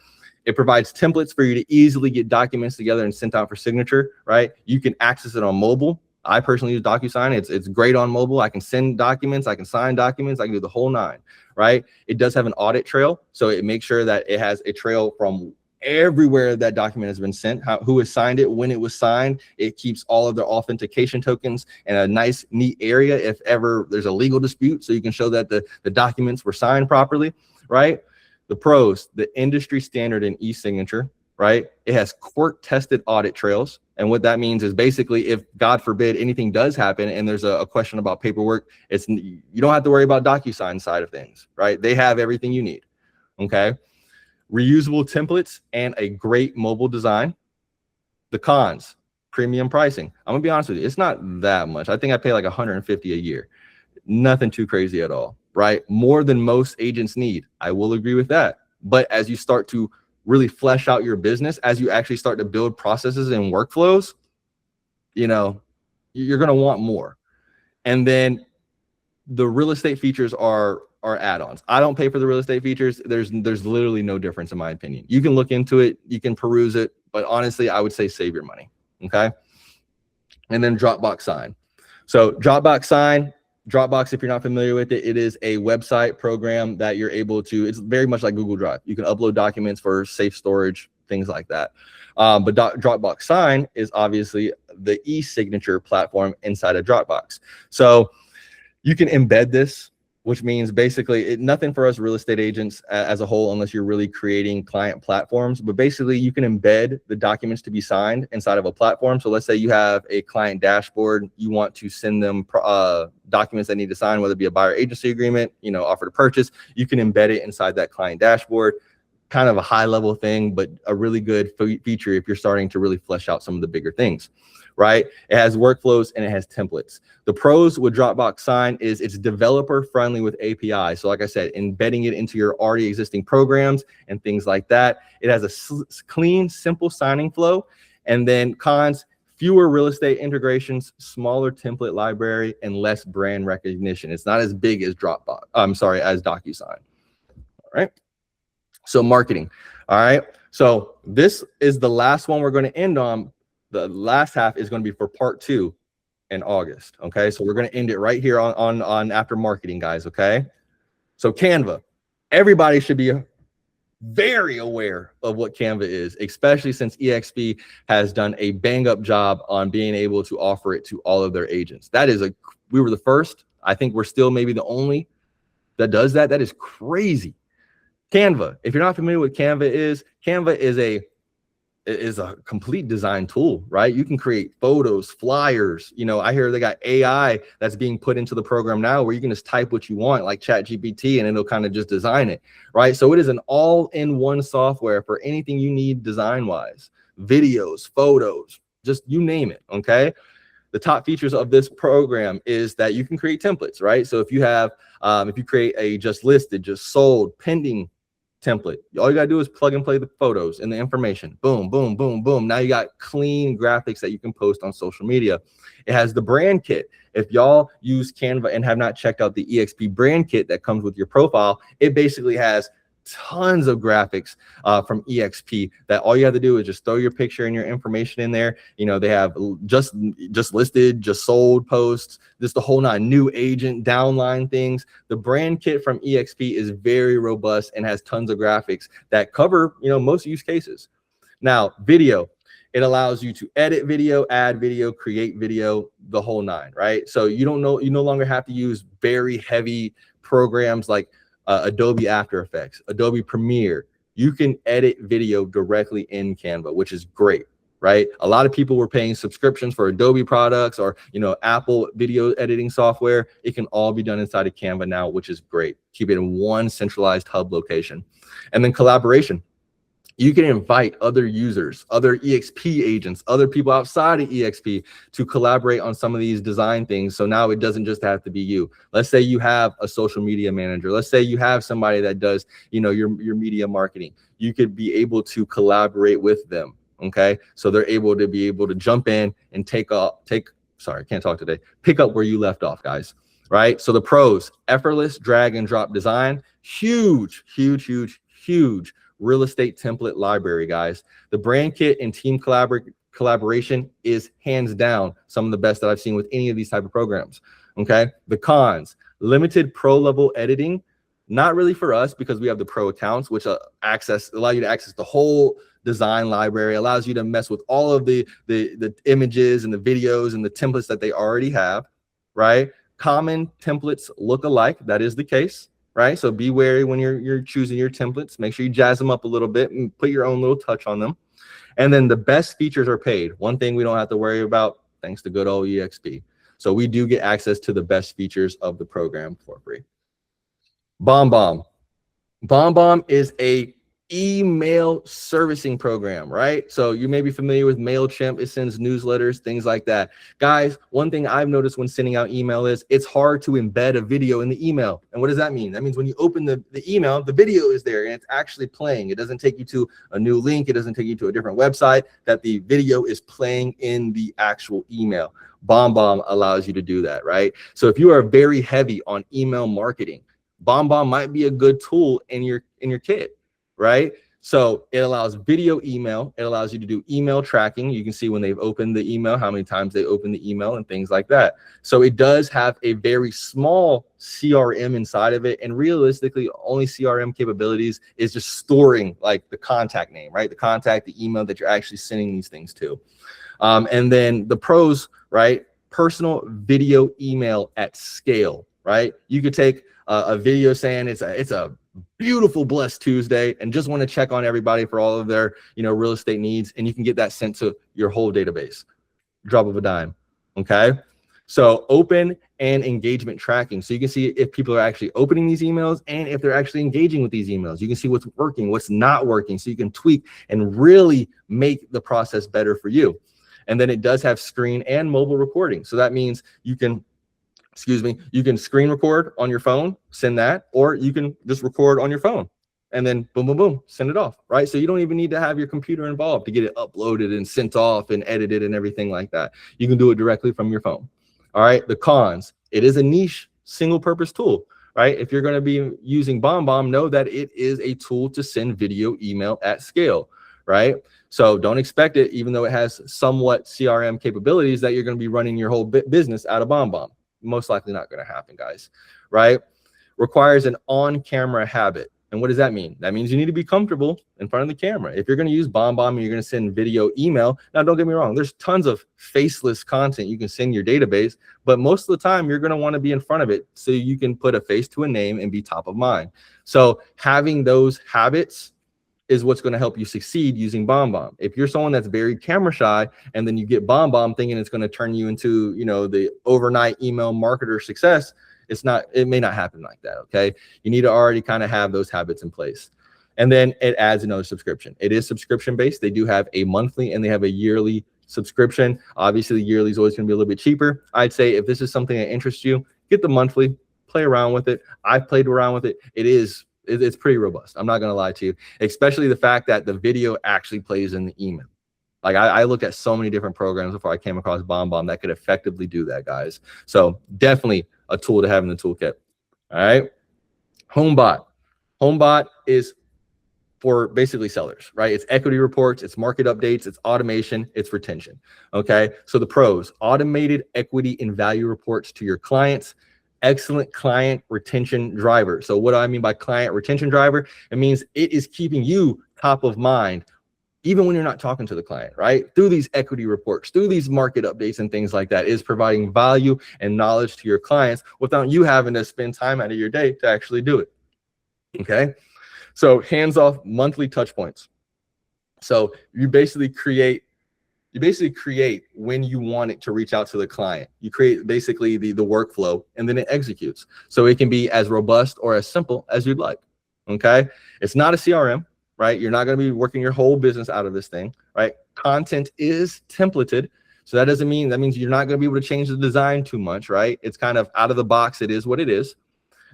It provides templates for you to easily get documents together and sent out for signature, right? You can access it on mobile. I personally use DocuSign. It's great on mobile. I can send documents. I can sign documents. I can do the whole nine, right? It does have an audit trail. So it makes sure that it has a trail from everywhere that document has been sent, who has signed it, when it was signed. It keeps all of their authentication tokens in a nice, neat area if ever there's a legal dispute. So you can show that the documents were signed properly, right? The pros, the industry standard in e-signature, right? It has court-tested audit trails. And what that means is basically if, God forbid, anything does happen and there's a question about paperwork, you don't have to worry about DocuSign side of things, right? They have everything you need, okay? Reusable templates and a great mobile design. The cons, premium pricing. I'm gonna be honest with you, it's not that much. I think I pay like $150 a year. Nothing too crazy at all, right? More than most agents need. I will agree with that. But as you start to really flesh out your business, as you actually start to build processes and workflows, you know, you're going to want more. And then the real estate features are add-ons. I don't pay for the real estate features. There's literally no difference in my opinion. You can look into it, you can peruse it, but honestly, I would say save your money. Okay. And then Dropbox Sign. So Dropbox Sign, Dropbox, if you're not familiar with it, it is a website program that you're able to, it's very much like Google Drive. You can upload documents for safe storage, things like that. But Dropbox Sign is obviously the e-signature platform inside of Dropbox. So you can embed this, which means basically nothing for us real estate agents as a whole, unless you're really creating client platforms. But basically, you can embed the documents to be signed inside of a platform. So let's say you have a client dashboard. You want to send them documents that need to sign, whether it be a buyer agency agreement, you know, offer to purchase. You can embed it inside that client dashboard. Kind of a high level thing, but a really good feature if you're starting to really flesh out some of the bigger things. Right? It has workflows and it has templates. The pros with Dropbox Sign is it's developer friendly with API. So like I said, embedding it into your already existing programs and things like that. It has a clean, simple signing flow. And then cons, fewer real estate integrations, smaller template library, and less brand recognition. It's not as big as as DocuSign. All right. So marketing. All right. So this is the last one we're going to end on. The last half is going to be for part 2 in August. Okay, so we're going to end it right here on after marketing, guys. Okay, so Canva, everybody should be very aware of what Canva is, especially since EXP has done a bang up job on being able to offer it to all of their agents. We were the first. I think we're still maybe the only that does that. That is crazy. Canva, if you're not familiar with Canva is a complete design tool, right? You can create photos, flyers. You know, I hear they got AI that's being put into the program now where you can just type what you want, like ChatGPT, and it'll kind of just design it, right? So it is an all-in-one software for anything you need design-wise, videos, photos, just you name it, okay? The top features of this program is that you can create templates, right? So if you have, if you create a just listed, just sold, pending template, all you gotta do is plug and play the photos and the information. Boom, boom, boom, boom. Now you got clean graphics that you can post on social media. It has the brand kit. If y'all use Canva and have not checked out the EXP brand kit that comes with your profile, it basically has tons of graphics from EXP that all you have to do is just throw your picture and your information in there. You know, they have just listed, just sold posts, just the whole nine, new agent, downline things. The brand kit from EXP is very robust and has tons of graphics that cover, you know, most use cases. Now, video, it allows you to edit video, add video, create video, the whole nine, right? So you no longer have to use very heavy programs like Adobe After Effects, Adobe Premiere. You can edit video directly in Canva, which is great, right? A lot of people were paying subscriptions for Adobe products or, you know, Apple video editing software. It can all be done inside of Canva now, which is great. Keep it in one centralized hub location. And then collaboration. You can invite other users, other EXP agents, other people outside of EXP to collaborate on some of these design things. So now it doesn't just have to be you. Let's say you have a social media manager. Let's say you have somebody that does, your media marketing. You could be able to collaborate with them. Okay. So they're able to jump in and pick up where you left off, guys. Right. So the pros: effortless drag and drop design, huge real estate template library, guys. The brand kit and team collaboration is hands down some of the best that I've seen with any of these type of programs. Okay. The cons: limited pro level editing. Not really for us, because we have the pro accounts, which allow you to access the whole design library, allows you to mess with all of the images and the videos and the templates that they already have, right? Common templates look alike. That is the case. Right? So be wary when you're choosing your templates. Make sure you jazz them up a little bit and put your own little touch on them. And then the best features are paid. One thing we don't have to worry about, thanks to good old EXP. So we do get access to the best features of the program for free. BombBomb. BombBomb is a email servicing program, right? So you may be familiar with MailChimp. It sends newsletters, things like that. Guys, one thing I've noticed when sending out email is it's hard to embed a video in the email. And what does that mean? That means when you open the email, the video is there and it's actually playing. It doesn't take you to a new link. It doesn't take you to a different website. That the video is playing in the actual email. BombBomb allows you to do that, right? So if you are very heavy on email marketing, BombBomb might be a good tool in your kit. Right? So it allows video email. It allows you to do email tracking. You can see when they've opened the email, how many times they open the email and things like that. So it does have a very small CRM inside of it. And realistically, only CRM capabilities is just storing like the contact name, right? The email that you're actually sending these things to. And then the pros, right? Personal video email at scale, right? You could take a video saying it's a beautiful blessed Tuesday and just want to check on everybody for all of their real estate needs, and you can get that sent to your whole database, drop of a dime. Okay, so open and engagement tracking, so you can see if people are actually opening these emails and if they're actually engaging with these emails. You can see what's working, what's not working, so you can tweak and really make the process better for you. And then it does have screen and mobile recording, so that means you can screen record on your phone, send that, or you can just record on your phone and then boom, boom, boom, send it off, right? So you don't even need to have your computer involved to get it uploaded and sent off and edited and everything like that. You can do it directly from your phone. All right. The cons: it is a niche single purpose tool, right? If you're going to be using BombBomb, know that it is a tool to send video email at scale, right? So don't expect it, even though it has somewhat CRM capabilities, that you're going to be running your whole business out of BombBomb. Most likely not going to happen, guys, right? Requires an on-camera habit. And what does that mean? That means you need to be comfortable in front of the camera. If you're going to use BombBomb and you're going to send video email, now don't get me wrong, there's tons of faceless content you can send your database, but most of the time you're going to want to be in front of it so you can put a face to a name and be top of mind. So having those habits is what's going to help you succeed using BombBomb. If you're someone that's very camera shy and then you get BombBomb thinking it's going to turn you into, the overnight email marketer success, it may not happen like that. Okay. You need to already kind of have those habits in place. And then it adds another subscription. It is subscription based. They do have a monthly and they have a yearly subscription. Obviously the yearly is always going to be a little bit cheaper. I'd say if this is something that interests you, get the monthly, play around with it. I've played around with it. It's pretty robust. I'm not going to lie to you, especially the fact that the video actually plays in the email. Like I looked at so many different programs before I came across BombBomb that could effectively do that, guys. So definitely a tool to have in the toolkit. All right. HomeBot. HomeBot is for basically sellers, right? It's equity reports, it's market updates, it's automation, it's retention. Okay. So the pros: automated equity and value reports to your clients. Excellent client retention driver. So what do I mean by client retention driver? It means it is keeping you top of mind even when you're not talking to the client, right? Through these equity reports, through these market updates and things like that, is providing value and knowledge to your clients without you having to spend time out of your day to actually do it. Okay. So hands-off monthly touch points. So you basically create when you want it to reach out to the client. You create basically the workflow, and then it executes. So it can be as robust or as simple as you'd like. Okay. It's not a CRM, right? You're not going to be working your whole business out of this thing, right? Content is templated. So that doesn't mean, that means you're not going to be able to change the design too much, right? It's kind of out of the box. It is what it is.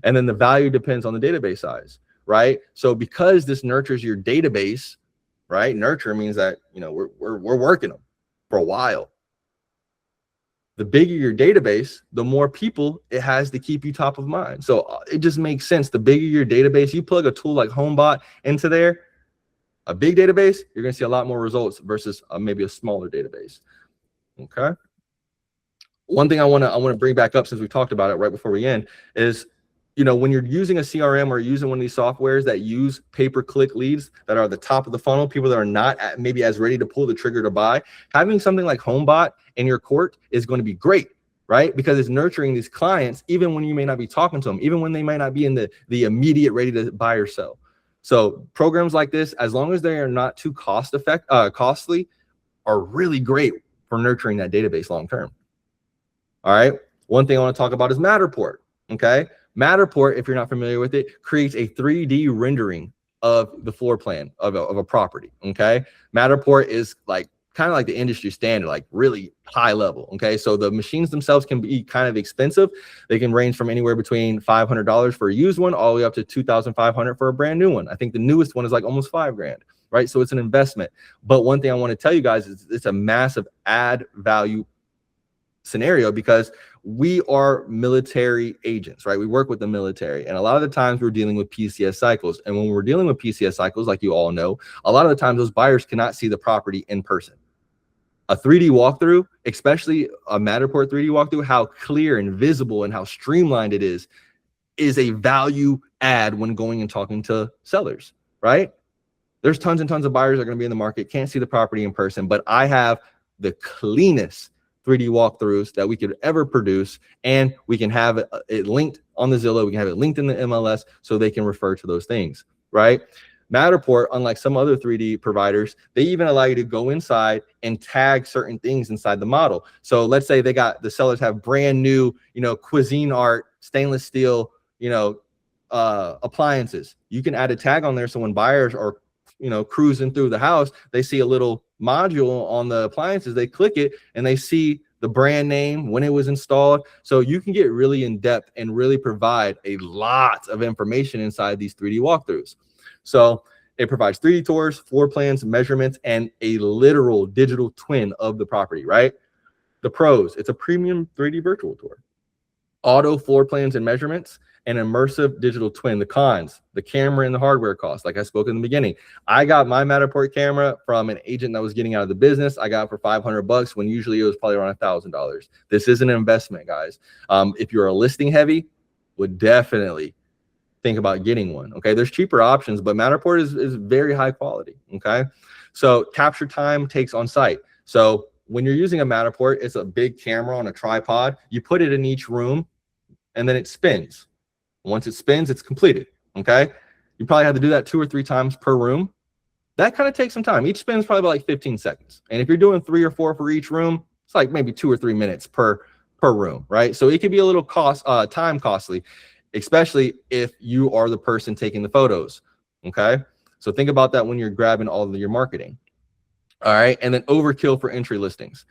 And then the value depends on the database size, right? So because this nurtures your database, right? Nurture means that, you know, we're working them for a while. The bigger your database, the more people it has to keep you top of mind. So it just makes sense. The bigger your database, you plug a tool like HomeBot into there, a big database, you're going to see a lot more results versus maybe a smaller database. Okay. One thing I want to bring back up, since we talked about it right before we end, is, you know, when you're using a CRM or using one of these softwares that use pay-per-click leads that are the top of the funnel, people that are not maybe as ready to pull the trigger to buy, having something like HomeBot in your court is going to be great, right? Because it's nurturing these clients even when you may not be talking to them, even when they might not be in the immediate ready to buy or sell. So programs like this, as long as they are not too costly, are really great for nurturing that database long term. All right. One thing I want to talk about is Matterport. Okay. Matterport, if you're not familiar with it, creates a 3D rendering of the floor plan of a property. Okay. Matterport is like kind of like the industry standard, like really high level. Okay. So the machines themselves can be kind of expensive. They can range from anywhere between $500 for a used one all the way up to $2,500 for a brand new one. I think the newest one is like almost $5,000. Right. So it's an investment. But one thing I want to tell you guys is it's a massive add value scenario, because we are military agents, right? We work with the military, and a lot of the times we're dealing with PCS cycles. And when we're dealing with PCS cycles, like you all know, a lot of the times those buyers cannot see the property in person. A 3D walkthrough, especially a Matterport 3D walkthrough, how clear and visible and how streamlined it is a value add when going and talking to sellers, right? There's tons and tons of buyers that are going to be in the market, can't see the property in person, but I have the cleanest 3D walkthroughs that we could ever produce, and we can have it linked on the Zillow, we can have it linked in the MLS so they can refer to those things, right? Matterport, unlike some other 3D providers, they even allow you to go inside and tag certain things inside the model. So let's say the sellers have brand new, you know, cuisine art, stainless steel, you know, appliances. You can add a tag on there, so when buyers are, you know, cruising through the house, they see a little module on the appliances, they click it and they see the brand name, when it was installed. So you can get really in depth and really provide a lot of information inside these 3D walkthroughs. So it provides 3D tours, floor plans, measurements, and a literal digital twin of the property, right? The pros, it's a premium 3D virtual tour, auto floor plans and measurements, and immersive digital twin. The cons, the camera and the hardware cost, like I spoke in the beginning. I got my Matterport camera from an agent that was getting out of the business. I got it for $500 when usually it was probably around $1,000. This is an investment, guys. If you're a listing heavy, would definitely think about getting one. Okay, there's cheaper options, but Matterport is very high quality. Okay, so capture time takes on site. So when you're using a Matterport, it's a big camera on a tripod. You put it in each room and then it spins. Once it spins, it's completed. Okay, you probably have to do that 2 or 3 times per room. That kind of takes some time. Each spin is probably about like 15 seconds. And if you're doing 3 or 4 for each room, it's like maybe 2 or 3 minutes per room, right? So it could be a little time costly, especially if you are the person taking the photos. Okay, so think about that when you're grabbing all of your marketing. All right, and then overkill for entry listings.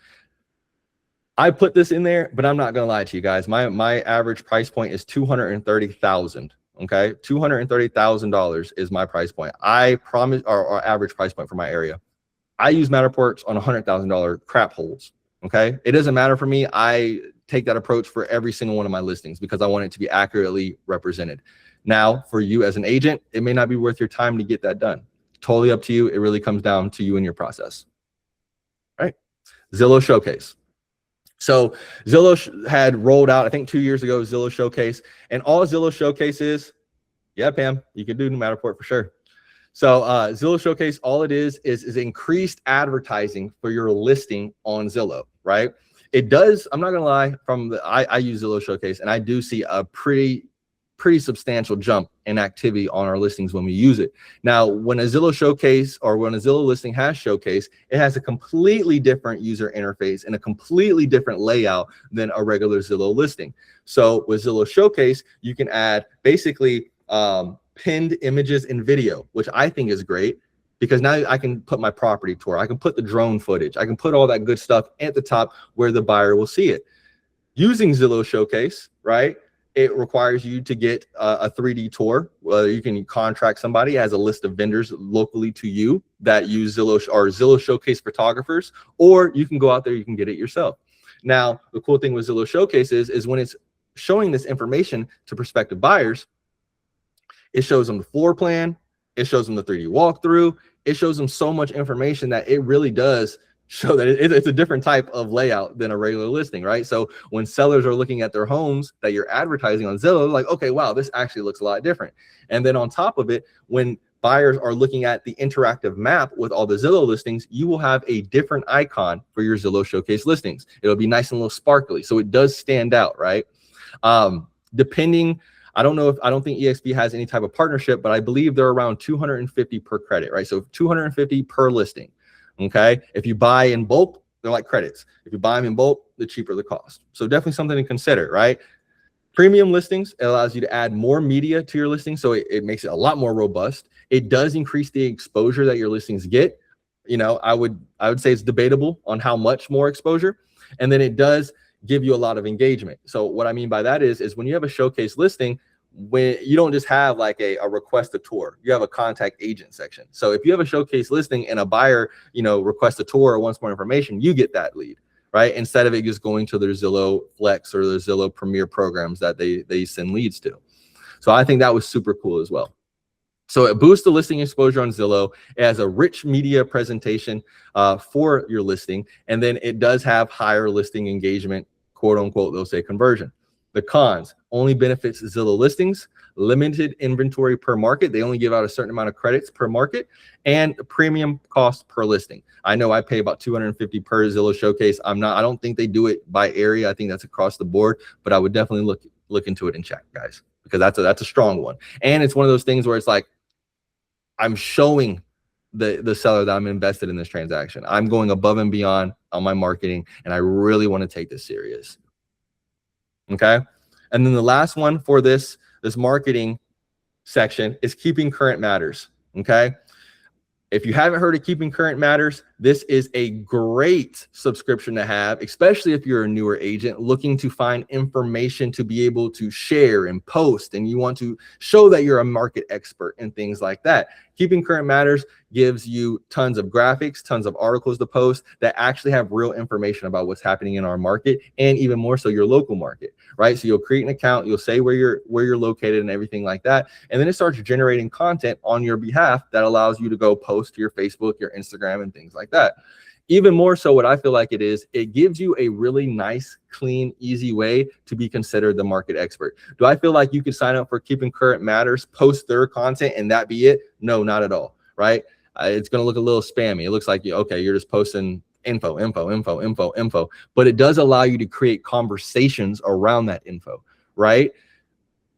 I put this in there, but I'm not gonna lie to you guys. My average price point is $230,000. Okay, $230,000 is my price point. I promise, our average price point for my area. I use Matterports on $100,000 crap holes. Okay, it doesn't matter for me. I take that approach for every single one of my listings because I want it to be accurately represented. Now, for you as an agent, it may not be worth your time to get that done. Totally up to you. It really comes down to you and your process. All right, Zillow Showcase. So Zillow had rolled out, I think 2 years ago, Zillow Showcase, and all Zillow Showcase is, yeah, Pam, you can do Matterport for sure. So Zillow Showcase, all it is increased advertising for your listing on Zillow, right? It does, I'm not gonna lie, I use Zillow Showcase, and I do see a pretty substantial jump in activity on our listings when we use it. Now, when a Zillow Showcase or when a Zillow listing has Showcase, it has a completely different user interface and a completely different layout than a regular Zillow listing. So with Zillow Showcase, you can add basically pinned images and video, which I think is great because now I can put my property tour, I can put the drone footage, I can put all that good stuff at the top where the buyer will see it. Using Zillow Showcase, right? It requires you to get a 3D tour. You can contract somebody as a list of vendors locally to you that use Zillow Showcase photographers, or you can go out there, you can get it yourself. Now, the cool thing with Zillow Showcase is when it's showing this information to prospective buyers, it shows them the floor plan, it shows them the 3D walkthrough, it shows them so much information that it really does show that it's a different type of layout than a regular listing, right? So when sellers are looking at their homes that you're advertising on Zillow, like, okay, wow, this actually looks a lot different. And then on top of it, when buyers are looking at the interactive map with all the Zillow listings, you will have a different icon for your Zillow Showcase listings. It'll be nice and a little sparkly, so it does stand out, right? Depending, I don't think EXP has any type of partnership, but I believe they're around 250 per credit, right? So 250 per listing. Okay, if you buy in bulk, they're like credits. If you buy them in bulk, the cheaper the cost. So definitely something to consider, right? Premium listings, it allows you to add more media to your listing, so it makes it a lot more robust. It does increase the exposure that your listings get. You know, I would say it's debatable on how much more exposure, and then it does give you a lot of engagement. So what I mean by that is when you have a showcase listing, when you don't just have like a request a tour, you have a contact agent section. So if you have a showcase listing and a buyer, you know, requests a tour or wants more information, you get that lead, right? Instead of it just going to their Zillow Flex or their Zillow Premier programs that they send leads to. So I think that was super cool as well. So it boosts the listing exposure on Zillow. It has a rich media presentation for your listing. And then it does have higher listing engagement, quote unquote, they'll say conversion. The cons: only benefits Zillow listings, limited inventory per market. They only give out a certain amount of credits per market, and premium cost per listing. I know I pay about $250 per Zillow Showcase. I don't think they do it by area. I think that's across the board, but I would definitely look into it and check, guys, because that's a strong one. And it's one of those things where it's like, I'm showing the seller that I'm invested in this transaction. I'm going above and beyond on my marketing, and I really want to take this serious. Okay. And then the last one for this marketing section is keeping current matters. Okay. If you haven't heard of Keeping Current Matters, this is a great subscription to have, especially if you're a newer agent looking to find information to be able to share and post, and you want to show that you're a market expert and things like that. Keeping Current Matters gives you tons of graphics, tons of articles to post that actually have real information about what's happening in our market, and even more so your local market, right? So you'll create an account, you'll say where you're located and everything like that, and then it starts generating content on your behalf that allows you to go post to your Facebook, your Instagram, and things like that. Even more so, what I feel like it gives you a really nice, clean, easy way to be considered the market expert. Do I feel like you could sign up for Keeping Current Matters, post their content, and that be it? No, not at all, right? It's going to look a little spammy. It looks like, okay, you're just posting info, but it does allow you to create conversations around that info, right?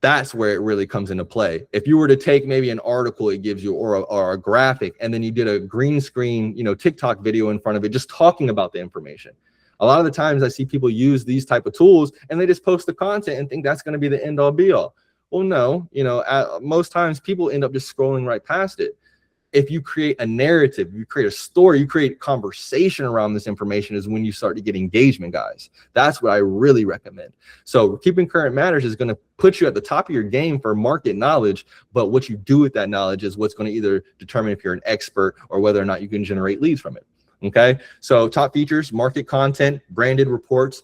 That's where it really comes into play. If you were to take maybe an article it gives you or a graphic, and then you did a green screen, TikTok video in front of it, just talking about the information. A lot of the times I see people use these type of tools and they just post the content and think that's going to be the end all be all. Well, no, most times people end up just scrolling right past it. If you create a narrative, you create a story, you create conversation around this information, is when you start to get engagement, guys. That's what I really recommend. So Keeping Current Matters is going to put you at the top of your game for market knowledge, but what you do with that knowledge is what's going to either determine if you're an expert or whether or not you can generate leads from it. Okay, so top features: market content, branded reports,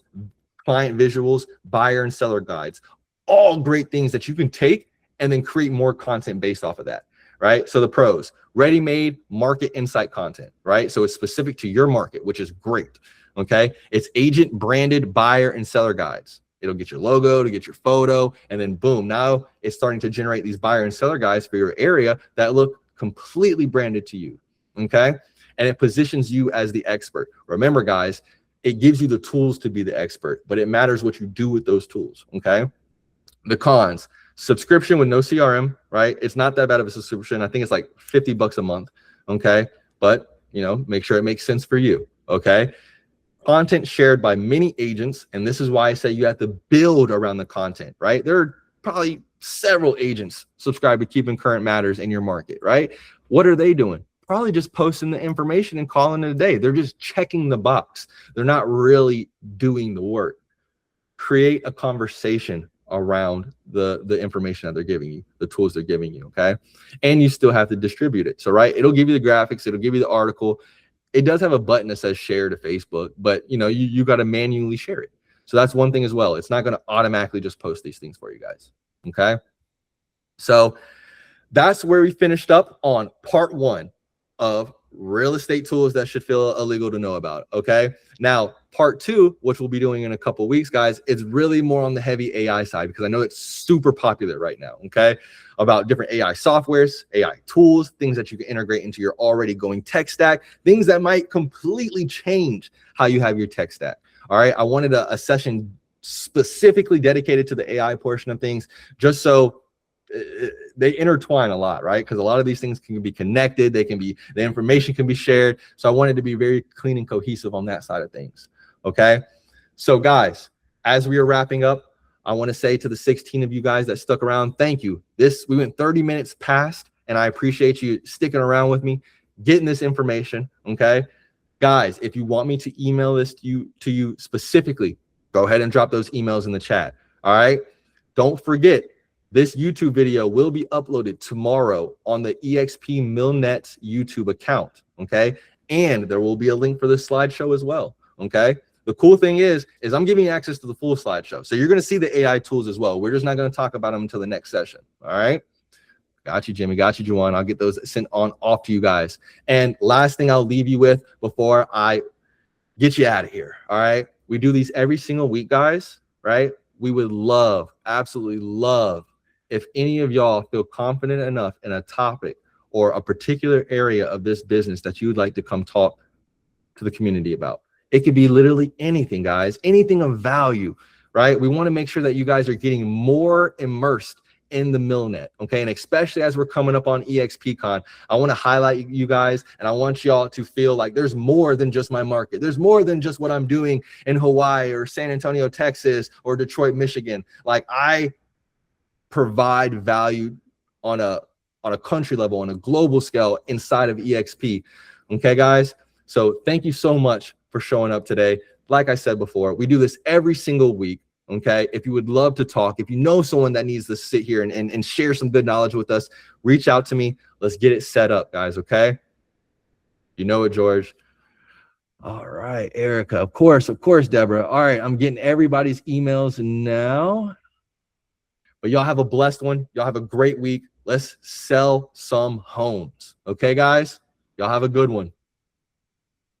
client visuals, buyer and seller guides. All great things that you can take and then create more content based off of that. Right? So the pros: ready-made market insight content, right? So it's specific to your market, which is great. Okay. It's agent branded buyer and seller guides. It'll get your logo, to get your photo, and then boom, now it's starting to generate these buyer and seller guides for your area that look completely branded to you. Okay. And it positions you as the expert. Remember, guys, it gives you the tools to be the expert, but it matters what you do with those tools. Okay. The cons: subscription with no CRM, right? It's not that bad of a subscription. I think it's like $50 a month. Okay. But, make sure it makes sense for you. Okay. Content shared by many agents. And this is why I say you have to build around the content, right? There are probably several agents subscribe to Keeping Current Matters in your market, right? What are they doing? Probably just posting the information and calling it a day. They're just checking the box. They're not really doing the work. Create a conversation around the information that they're giving you, the tools they're giving you, okay? And you still have to distribute it. So, right, it'll give you the graphics, it'll give you the article. It does have a button that says share to Facebook, but you know, you got to manually share it. So that's one thing as well. It's not going to automatically just post these things for you guys, okay? So that's where we finished up on part 1 of real estate tools that should feel illegal to know about, okay? Now, part 2, which we'll be doing in a couple of weeks, guys, is really more on the heavy AI side because I know it's super popular right now, okay? About different AI softwares, AI tools, things that you can integrate into your already going tech stack, things that might completely change how you have your tech stack, all right? I wanted a session specifically dedicated to the AI portion of things just so they intertwine a lot, right? Because a lot of these things can be connected, the information can be shared. So I wanted to be very clean and cohesive on that side of things, okay? So guys, as we are wrapping up, I want to say to the 16 of you guys that stuck around, thank you. We went 30 minutes past, and I appreciate you sticking around with me, getting this information, okay? Guys, if you want me to email this to you specifically, go ahead and drop those emails in the chat, all right? Don't forget, this YouTube video will be uploaded tomorrow on the EXP Millnet YouTube account, okay? And there will be a link for the slideshow as well, okay? The cool thing is I'm giving you access to the full slideshow. So you're going to see the AI tools as well. We're just not going to talk about them until the next session, all right? Got you, Jimmy. Got you, Juwan. I'll get those sent off to you guys. And last thing I'll leave you with before I get you out of here, all right? We do these every single week, guys, right? We would love, absolutely love, if any of y'all feel confident enough in a topic or a particular area of this business that you would like to come talk to the community about. It could be literally anything, guys, anything of value, right? We want to make sure that you guys are getting more immersed in the Millnet, okay? And especially as we're coming up on EXPCon, I want to highlight you guys, and I want y'all to feel like there's more than just my market. There's more than just what I'm doing in Hawaii or San Antonio, Texas, or Detroit, Michigan. Like, I provide value on a country level, on a global scale inside of EXP. Okay, guys? So thank you so much for showing up today. Like I said before, we do this every single week. Okay, if you would love to talk, if you know someone that needs to sit here and share some good knowledge with us, reach out to me. Let's get it set up, guys. Okay, you know it, George. All right, Erica, of course, Deborah. All right, I'm getting everybody's emails now. But y'all have a blessed one. Y'all have a great week. Let's sell some homes. Okay, guys? Y'all have a good one.